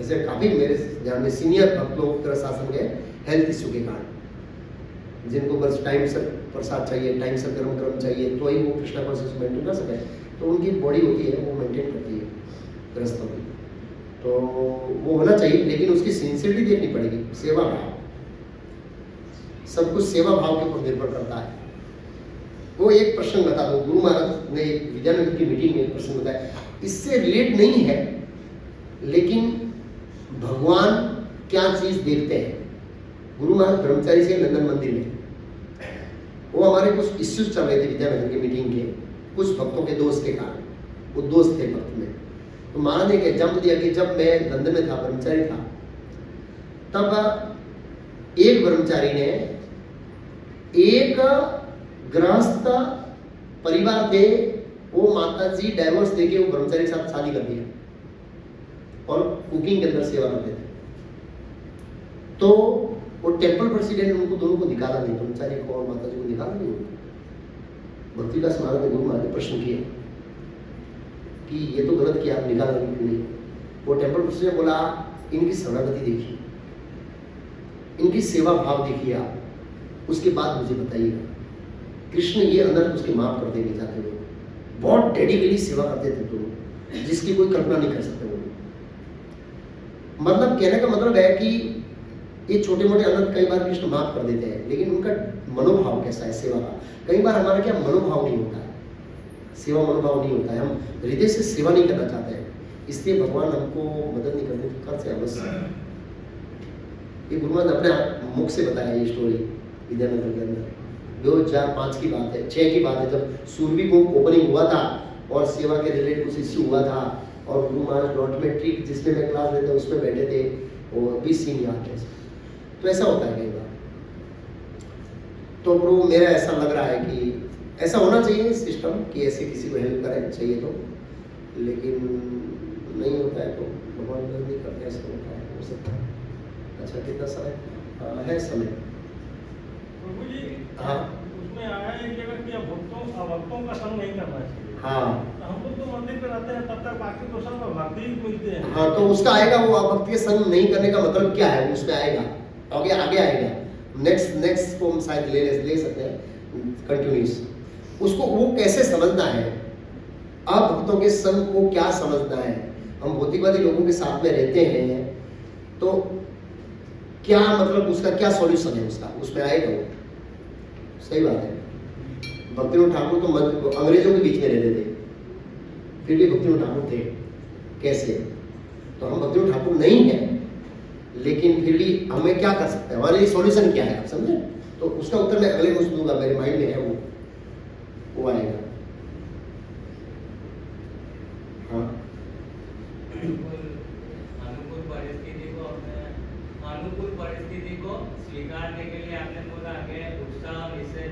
ऐसे काफी मेरे ध्यान में सीनियर भक्त लोग तरह शासन के हेल्थ इश्यू के कारण, जिनको बस टाइम से प्रसाद चाहिए, टाइम से कर्म चाहिए, तो ही वो कृष्णा कॉन्शियस मेंटेन कर सके, तो उनकी बॉडी होती है वो मेंटेन करती है ग्रस्तों की, तो वो होना चाहिए, लेकिन उसकी सिंसियरिटी देखनी पड़ेगी। सेवा भाव, सब कुछ सेवा भाव के ऊपर निर्भर करता है। वो एक प्रश्न बता दो, गुरु महाराज ने एक विद्यानगर की मीटिंग में एक प्रश्न बताया, इससे रिलेट नहीं है, लेकिन भगवान क्या चीज देखते हैं। गुरु महाराज ब्रह्मचारी से लंदन मंदिर में, वो हमारे कुछ इश्यूज चल रहे थे विद्यानगर की मीटिंग के, कुछ भक्तों के दोस्त के कारण, वो दोस्त थे भक्त में, तो महाराज ने एग्जाम्पल दिया कि जब मैं लंदन में था, ब्रह्मचारी था, तब एक ब्रह्मचारी ने एक गृहस्थ परिवार थे, वो माता जी डाइवोर्स देके वो ब्रह्मचारी के साथ शादी कर दिया और कुकिंग के अंदर सेवा करते थे। तो वो टेम्पल प्रेसिडेंट उनको दोनों को निकाला नहीं, ब्रह्मचारी को और माता जी को निकाला नहीं। भक्तिदास महाराज ने गुरु महाराज ने प्रश्न किया कि ये तो गलत किया, आप निकाला नहीं। वो टेम्पल प्रेसिडेंट बोला, इनकी शरणागति देखिए, इनकी सेवा भाव देखिए आप, उसके बाद मुझे बताइएगा। कृष्ण ये अनर्थ उसके माफ कर देंगे जाते हुए, बहुत डेडिकेटली सेवा करते थे दोनों, जिसकी कोई कल्पना नहीं कर सकते वो। मतलब कहने का मतलब है कि ये छोटे मोटे अनर्थ कई बार कृष्ण माफ कर देते हैं, लेकिन उनका मनोभाव कैसा है सेवा का। कई बार हमारा क्या मनोभाव नहीं होता है, सेवा मनोभाव नहीं होता है, हम हृदय से सेवा नहीं करना चाहते हैं, इसलिए भगवान हमको मदद नहीं करने कर से अवश्य। ये गुरु महाराज अपने मुख से बताया ये स्टोरी विद्यानगर के अंदर, 2005 की बात है, 6 की बात है, जब सूरबी को ओपनिंग हुआ था और सेवा के रिलेटेड कुछ इश्यू हुआ था, और गुरु महाराज डॉटमेट्रिक जिसमें मैं क्लास लेता उसमें बैठे थे, और 20 सीन याद है। तो ऐसा होता है कई बार। तो ब्रो मेरा ऐसा लग रहा है कि ऐसा होना चाहिए सिस्टम कि ऐसे किसी को हेल्प करें चाहिए तो, लेकिन नहीं होता है तो भगवान नहीं करते, ऐसा होता है, हो सकता है। अच्छा कितना समय है? समय प्रभु जी, हाँ उसमें आया है कि अगर कि भक्तों का संग नहीं करना चाहिए। हाँ, तो हम लोग तो मंदिर पे रहते हैं, तब तक बाकी तो सब भक्ति ही मिलते हैं। हाँ, तो उसका आएगा, वो भक्ति संग नहीं करने का मतलब क्या है, उसमें आएगा, आगे आएगा। नेक्स्ट को हम शायद ले सकते हैं कंटिन्यूस। उसको वो कैसे समझना है, आप भक्तों के संग को क्या समझना है। हम भौतिकवादी लोगों के साथ में रहते हैं, तो क्या मतलब उसका क्या सॉल्यूशन है, उसमें आएगा वो। सही बात है। भक्तिनाथ ठाकुर तो अंग्रेजों के बीच में रहते थे, फिर भी भक्तिनाथ ठाकुर थे। कैसे? तो हम भक्तिनाथ ठाकुर नहीं हैं, लेकिन फिर भी हमें क्या कर सकते हैं, हमारे लिए सॉल्यूशन क्या है, आप समझे? तो उसका उत्तर मैं अगले मुझे दूंगा, मेरे माइंड में है वो आएगा। हाँ, अनुकूल परिस्थिति को स्वीकारने के लिए आपने बोला कि उत्साह निश्चय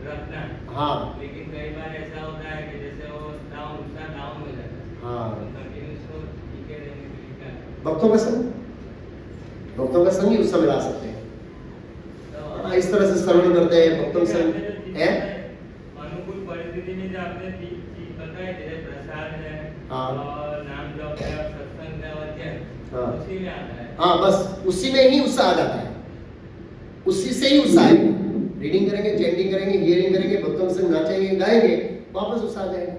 रखना। हाँ, लेकिन कई बार ऐसा होता है कि जैसे वो उत्साह डाउन हो जाता है। हाँ, कंटिन्यूस को टिके रहने के लिए क्या करें? भक्तों का संग ही उत्साह मिला सकते हैं। तो इस तरह से श्रवण करते हैं भक्तों के संग है। अनुकूल परिस्थिति में जो आपने चीज बताई, जैसे प्रसाद है हाँ, और नाम जप है और सत्संग है और ध्यान, हाँ, उसी में आता है। हाँ, बस उसी में ही उत्साह आ जाता है, उसी से ही उत्साह आएगा। रीडिंग करेंगे, चैंटिंग करेंगे, हियरिंग करेंगे, भक्तों के संग नाचेंगे, गाएंगे, वापस उत्साह आ जाएगा।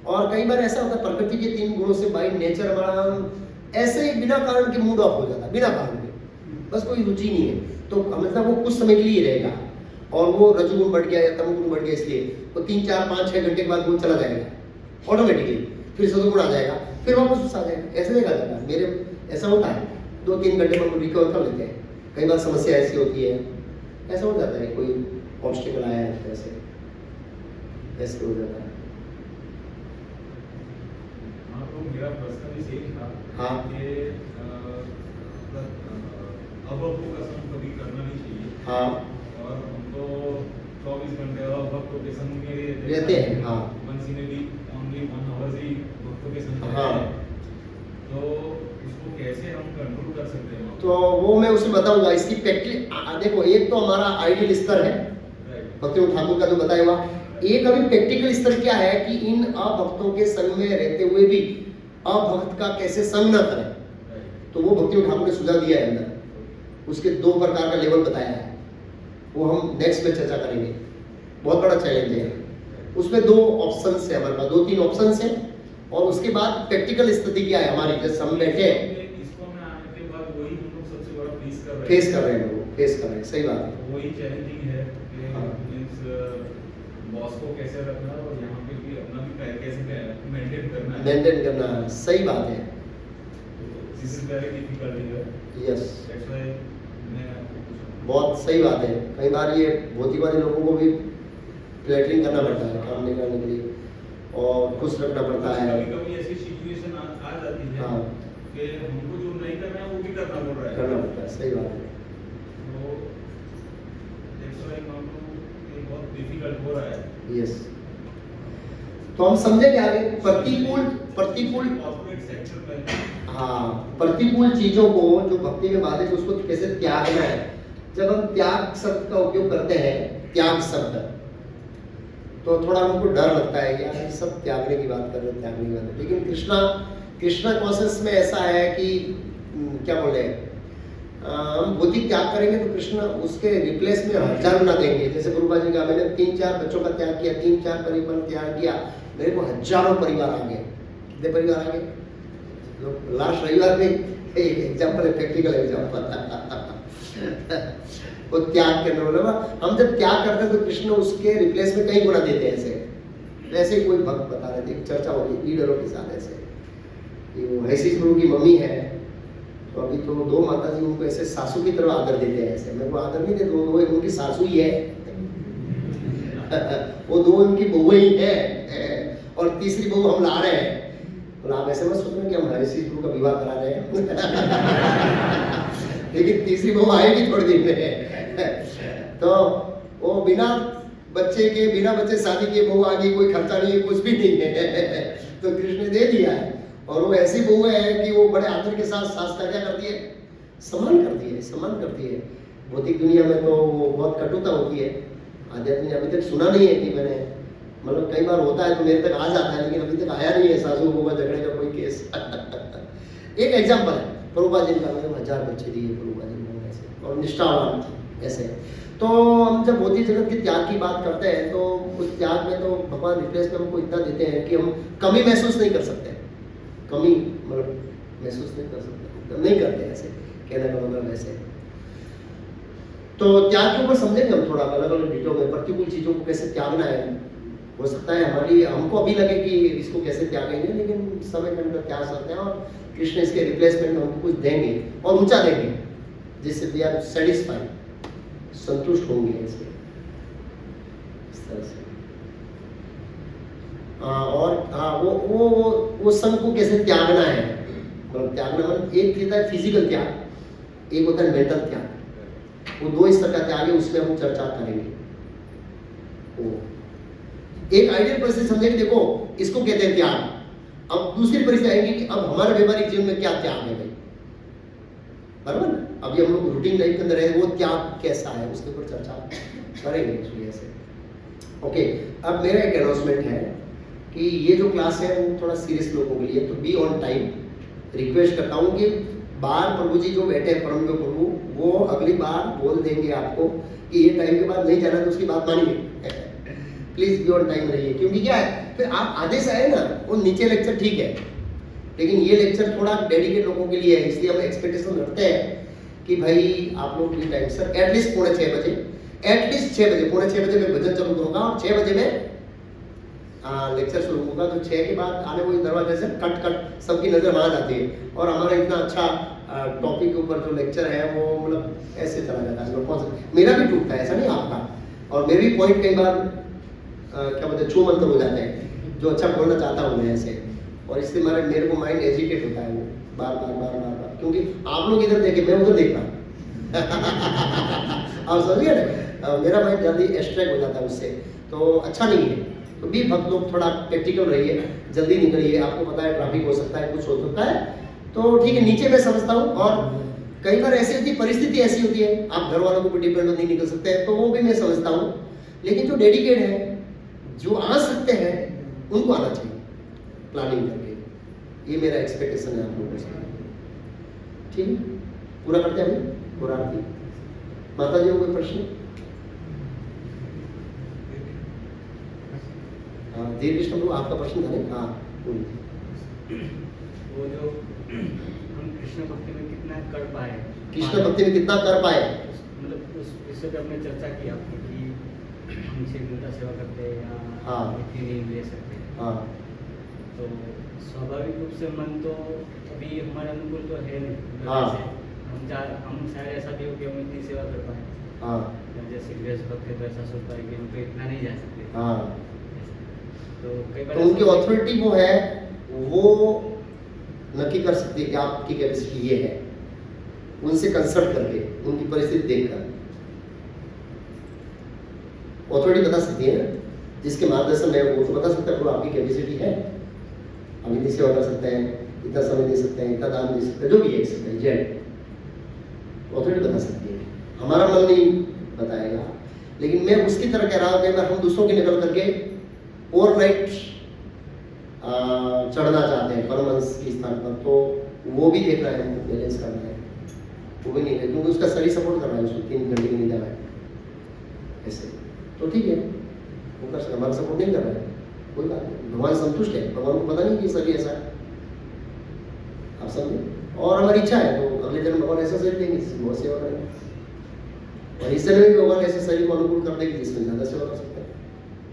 और कई बार ऐसा होता है प्रकृति के 3 गुणों से बाई नेचर हमारा ऐसे ही बिना कारण के मूड ऑफ हो जाता है, बिना कारण के, बस कोई रुचि नहीं है, तो हमेशा वो कुछ समय के लिए रहेगा और वो रजोगुण बढ़ गया या तमोगुण बढ़ गया, इसलिए वो 3, 4, 5, 6 घंटे के बाद वो चला जाएगा ऑटोमेटिकली, फिर सतोगुण आ जाएगा, फिर वापस आ जाएगा, ऐसे नहीं कर जाता। मेरे ऐसा होता है 2-3 घंटे में रिकवर कर लेते हैं। कई बार समस्या ऐसी होती है, ऐसा हो जाता है, कोई ऑब्स्टिकल आया है तो ऐसे हो जाता है। हाँ, तो मेरा प्रश्न भी सेम था हाँ। कि अभक्तों का संग कभी करना नहीं चाहिए। हाँ। और हम तो 24 घंटे भक्तों के संग में रहते हैं। हाँ। मनसीनली ओनली 1 आवर ही भक्तों के संग हाँ। रहते हैं। तो उसको कैसे हम कंट्रोल कर सकते हैं? तो वो मैं उसे बताऊंगा। इसकी प्रैक्टिकल देखो, एक तो हमारा आइडियल स्तर है भक्ति ठाकुर का जो बताया हुआ, एक अभी प्रैक्टिकल स्तर क्या है कि इन अभक्तों के संग में रहते हुए भी अभक्त का कैसे संग न करें। तो वो भक्ति ठाकुर ने सुझाव दिया है अंदर, उसके 2 प्रकार का लेवल बताया है, वो हम नेक्स्ट में चर्चा करेंगे। बहुत बड़ा चैलेंज है उसमें। 2 ऑप्शंस है हमारे पास, 2-3 ऑप्शंस है, और उसके बाद प्रैक्टिकल स्थिति क्या है हमारी, जैसे हम बैठे इसको में आने के बाद वही हम लोग सबसे बड़ा फेस कर रहे हैं, लोग फेस कर रहे हैं। सही बात है। वही चैलेंजिंग है कि हाँ। मींस बॉस को कैसे रखना है और यहाँ पे भी अपना भी पैर कैसे मेंटेन करना है। मेंटेन करना है, सही बात है। This is very difficult here. Yes, that's why मैं आपको पूछा। बहुत सही बात है। कई बार ये भौतिकवादी लोगों को भी फ्लैटरिंग करना पड़ता है काम निकालने के लिए, और खुश रखना पड़ता है। कभी-कभी ऐसी सिचुएशन आ जाती है हाँ। कि हमको जो नहीं करना है वो भी करना पड़ रहा है। करना पड़ता है, सही बात है। तो दैट्स व्हाई नाउ ये बहुत डिफिकल्ट हो रहा है। यस, तो हम समझेंगे आगे प्रतिकूल कॉर्पोरेट सेक्टर में हाँ, प्रतिकूल चीजों को जो भक्ति में बाधित, उसको कैसे त्यागना है। जब हम त्याग शब्द का उपयोग करते हैं, त्याग शब्द, तो थोड़ा हमको डर लगता है यार ये सब त्यागने की बात कर रहे हैं, त्यागने की बात है। लेकिन कृष्णा कॉन्सेप्ट में ऐसा है कि क्या बोले, हम भौतिक त्याग करेंगे तो कृष्ण उसके रिप्लेस में 1000 गुना देंगे। जैसे गुरुबा जी का, मैंने 3-4 बच्चों का त्याग किया, 3-4 परिवार त्याग किया, मेरे को हजारों परिवार आ गए। कितने परिवार आ गए? लास्ट रविवार में एक एग्जाम्पल है, प्रैक्टिकल एग्जाम्पल वो त्याग करने वाला। हम जब त्याग करते हैं तो कृष्ण उसके रिप्लेस में कई गुना देते हैं। ऐसे ही कोई भक्त बता रहे थे, चर्चा हो रही लीडरों के साथ, ऐसे कि वो हैसी गुरु की मम्मी है, तो अभी तो 2 माता जी उनको ऐसे सासू की तरह आदर देते हैं। ऐसे मेरे को आदर नहीं देते, वो उनकी सासू ही है वो 2 उनकी बहू ही है, और तीसरी बहू हम ला रहे हैं। तो आप ऐसे मत सोचना कि हम हैसी गुरु का विवाह करा रहे हैं लेकिन तीसरी बहू आएगी थोड़ी दिन में तो वो बिना बच्चे शादी के बहू आ गई, कोई खर्चा नहीं है, कुछ भी नहीं है तो कृष्ण ने दे दिया है। और वो ऐसी बहू है कि वो बड़े आदर के साथ सास का क्या करती है, सम्मान करती है। भौतिक दुनिया में तो वो बहुत कटुता होती है, आध्यात्मिक अभी तक सुना नहीं है कि मैंने, मतलब कई बार होता है तो मेरे तक आ जाता है, लेकिन अभी तक आया नहीं है सासू बहू का झगड़े का कोई केस एक एग्जाम्पल है प्रभुपाद जी का, मतलब 1000 बच्चे दिए प्रभुपाद जी ने ऐसे, और निष्ठावान ऐसे। तो हम जब भौतिक जगत के त्याग की बात करते हैं तो उस त्याग में तो भगवान रिप्लेस में हमको इतना देते हैं कि हम कमी महसूस नहीं कर सकते, कमी मतलब महसूस नहीं कर सकते, नहीं करते ऐसे, कहने का मतलब ऐसे। तो त्याग के ऊपर समझेंगे हम थोड़ा अलग अलग डिटेल में, प्रतिकूल चीजों को कैसे त्यागना है। हो सकता है हमको अभी लगे कि इसको कैसे त्यागेंगे, लेकिन समय के अंदर त्याग सकते हैं, और कृष्ण इसके रिप्लेसमेंट में हमको कुछ देंगे और ऊंचा देंगे, जिससे वी आर सेटिस्फाइड, संतुष्ट होंगे इससे, इस तरह से। और वो संग को कैसे त्यागना है, मतलब त्यागना मतलब एक होता है फिजिकल त्याग, एक होता है मेंटल त्याग। वो 2 स्तर का त्याग है, उसमें हम चर्चा करेंगे। एक आइडियल परिस्थिति समझेंगे, देखो इसको कहते हैं त्याग। अब दूसरी परिस्थिति आएगी कि अब हमारे व्यवहारिक जीवन में क्या त्याग है भाई, बराबर ना? अभी हम लोग रूटीन लाइफ के अंदर है, वो त्याग कैसा है उसके ऊपर चर्चा करेंगे एक्चुअली ऐसे। ओके, अब मेरा एक अनाउंसमेंट है कि ये जो क्लास है वो थोड़ा सीरियस लोगों के लिए, तो बी ऑन टाइम। रिक्वेस्ट करता हूँ कि बाहर प्रभु जी जो बैठे हैं, परम प्रभु, वो अगली बार बोल देंगे आपको कि ये टाइम के बाद नहीं जाना, तो उसकी बात मानिए प्लीज बी ऑन टाइम रहिए, क्योंकि क्या है फिर आप आधे से आए ना, वो नीचे लेक्चर ठीक है, लेकिन ये लेक्चर थोड़ा डेडिकेट लोगों के लिए है, इसलिए हम एक्सपेक्टेशन रखते हैं कि भाई आप लोग भी टाइम सर एटलीस्ट 5:45 बजे, एटलीस्ट 6 बजे, 5:45 बजे मैं भजन चालू करूंगा और 6 बजे में लेक्चर शुरू होगा। तो 6 के बाद आने वाले दरवाजे से कट कट सबकी नजर वहां जाती है, और हमारा इतना अच्छा टॉपिक के ऊपर जो लेक्चर है वो मतलब ऐसे चला जाता है, मेरा भी टूटता है, ऐसा नहीं आपका, और मेरे भी पॉइंट कई बार क्या बोलते हैं छू मंतर हो जाते हैं, जो अच्छा बोलना चाहता हूँ मैं ऐसे, और इससे मेरे को माइंड एजिटेट होता है वो बार बार बार बार बार, क्योंकि आप लोग इधर देखे मैं उधर देख रहा आप समझिए ना, मेरा माइंड जल्दी एस्ट्रैक्ट हो जाता है उससे, तो अच्छा नहीं है। तो भी भक्त लोग थोड़ा प्रैक्टिकल रहिए, जल्दी निकलिए, आपको पता है ट्रैफिक हो सकता है, कुछ हो सकता है, तो ठीक है नीचे मैं समझता हूँ। और कई बार ऐसी होती परिस्थिति ऐसी होती है, आप घर वालों को भी डिपेंड नहीं निकल सकते हैं, तो वो भी मैं समझता हूँ, लेकिन जो डेडिकेट है, जो आ सकते हैं, उनको आना चाहिए प्लानिंग करके, ये मेरा एक्सपेक्टेशन है आप लोगों से। ठीक है, पूरा करते हैं अभी और आरती। माता जी को कोई प्रश्न? देव कृष्ण प्रभु आपका प्रश्न था नहीं? हाँ, वो जो हम कृष्ण भक्ति में कितना कर पाए, कृष्ण भक्ति में कितना कर पाए, मतलब उस विषय पे हमने चर्चा की आपने कि हम शीघ्रता सेवा करते हैं या हाँ। इतनी नहीं ले सकते, हाँ तो स्वाभाविक रूप से मन तो अभी हमारे अनुकूल तो है नहीं, मतलब हाँ। ऐसे हम शायद ऐसा भी हो कि हम इतनी सेवा कर पाए, हाँ जैसे गृहस्थ भक्त है तो ऐसा सोचता है कि हम तो इतना नहीं जा सकते। हाँ, तो कई बार तो उनकी ऑथोरिटी वो है, वो नक्की कर सकती है कि आपकी कैपेसिटी ये है, उनसे कंसल्ट करके उनकी परिस्थिति देखकर ऑथोरिटी बता सकती है ना, जिसके मार्गदर्शन में वो तो बता सकता है आपकी कैपेसिटी है, हम इतनी सेवा कर सकते हैं, इतना समय दे सकते हैं, इतना दान दे सकते हैं, जो भी है जेड ऑथोरिटी बता सकती है, हमारा मन नहीं बताएगा। लेकिन मैं उसकी तरह कह रहा हूँ कि अगर हम दूसरों की निकल करके ओवरनाइट चढ़ना चाहते हैं परमहंस के स्थान पर, तो वो भी देखना है, बैलेंस करना है, वो भी नहीं है, क्योंकि उसका शरीर सपोर्ट कर रहा है, उसको 3 घंटे की नींद है ऐसे, तो ठीक है वो कर सकता, हमारा सपोर्ट नहीं कर रहा है, कोई बात नहीं, भगवान संतुष्ट है, भगवान को पता नहीं कि शरीर ऐसा है, आप समझे, और हमारी इच्छा है तो अगले जन्म भगवान ऐसा शरीर देंगे जिसमें बहुत सेवा करेंगे, और इस जन्म में भी भगवान ऐसे शरीर को अनुकूल कर देंगे जिसमें ज्यादा सेवा कर सकते हैं।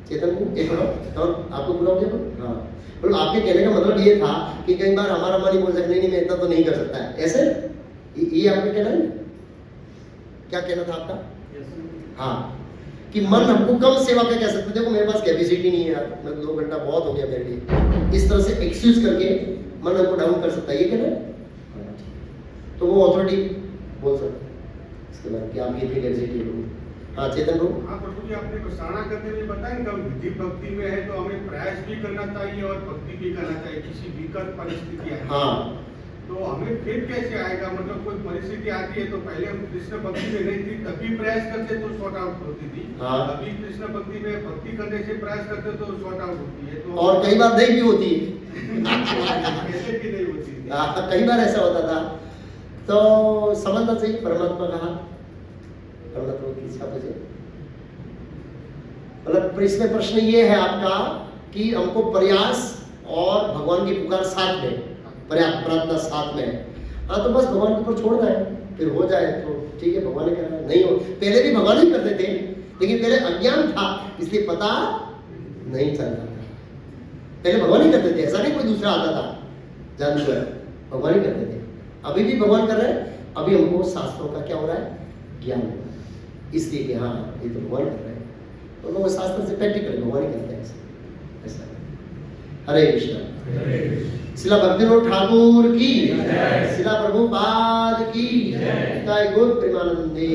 चेतन को एक मिनट, और आपको पूरा हो गया? हाँ, मतलब आपके कहने का मतलब ये था कि कई बार हमारा मन ही बोल सकता नहीं मैं इतना तो नहीं कर सकता है, ऐसे ये आपका कहना है? क्या कहना था आपका? हाँ, कि मन हमको कम सेवा पे कह सकते, देखो मेरे पास कैपेसिटी नहीं है यार, मैं 2 घंटा बहुत हो गया मेरे लिए, इस तरह से एक्सक्यूज करके मन हमको डाउन कर सकता है, ये कहना है? तो वो अथॉरिटी बोल सकता है इसके बाद कि आपकी इतनी कैपेसिटी है। हाँ चेतन को? हाँ प्रभु जी, आपने घोषणा करते हुए बताया कि विधि भक्ति में है तो हमें प्रयास भी करना चाहिए और भक्ति भी करना चाहिए, किसी विकट परिस्थिति आए हाँ, तो हमें फिर कैसे आएगा, मतलब कोई परिस्थिति आती है तो पहले हम कृष्ण भक्ति में नहीं थी तभी प्रयास करते तो शॉर्ट आउट होती थी, हाँ। अभी कृष्ण भक्ति में भक्ति करने से प्रयास करते तो शॉर्ट आउट होती है, तो और कई बार नहीं भी होती है कैसे भी नहीं होती थी। कई बार ऐसा होता था, तो समझना चाहिए परमात्मा का हाथ, परमात्मा की इच्छा पे। मतलब इसमें प्रश्न ये है आपका कि हमको प्रयास और भगवान की पुकार साथ में, पर्याप्त प्रार्थना साथ में, हाँ तो बस भगवान के ऊपर छोड़ना है, फिर हो जाए तो ठीक है, भगवान ने कहा नहीं हो, पहले भी भगवान ही करते थे, लेकिन पहले अज्ञान था इसलिए पता नहीं चलता था, पहले भगवान ही करते थे, ऐसा नहीं कोई दूसरा आता था जानवर, भगवान ही करते थे, अभी भी भगवान कर रहे हैं, अभी हमको शास्त्रों का क्या हो रहा है, ज्ञान हो रहा है, इसलिए कि हाँ ये तो भगवान कर रहे हैं, तो लोग शास्त्र से प्रैक्टिकल भगवान ही करते हैं ऐसा। हरे कृष्ण। शिला भक्तिविनोद ठाकुर की, शिला प्रभुपाद की, जय गौर प्रेमानंदे।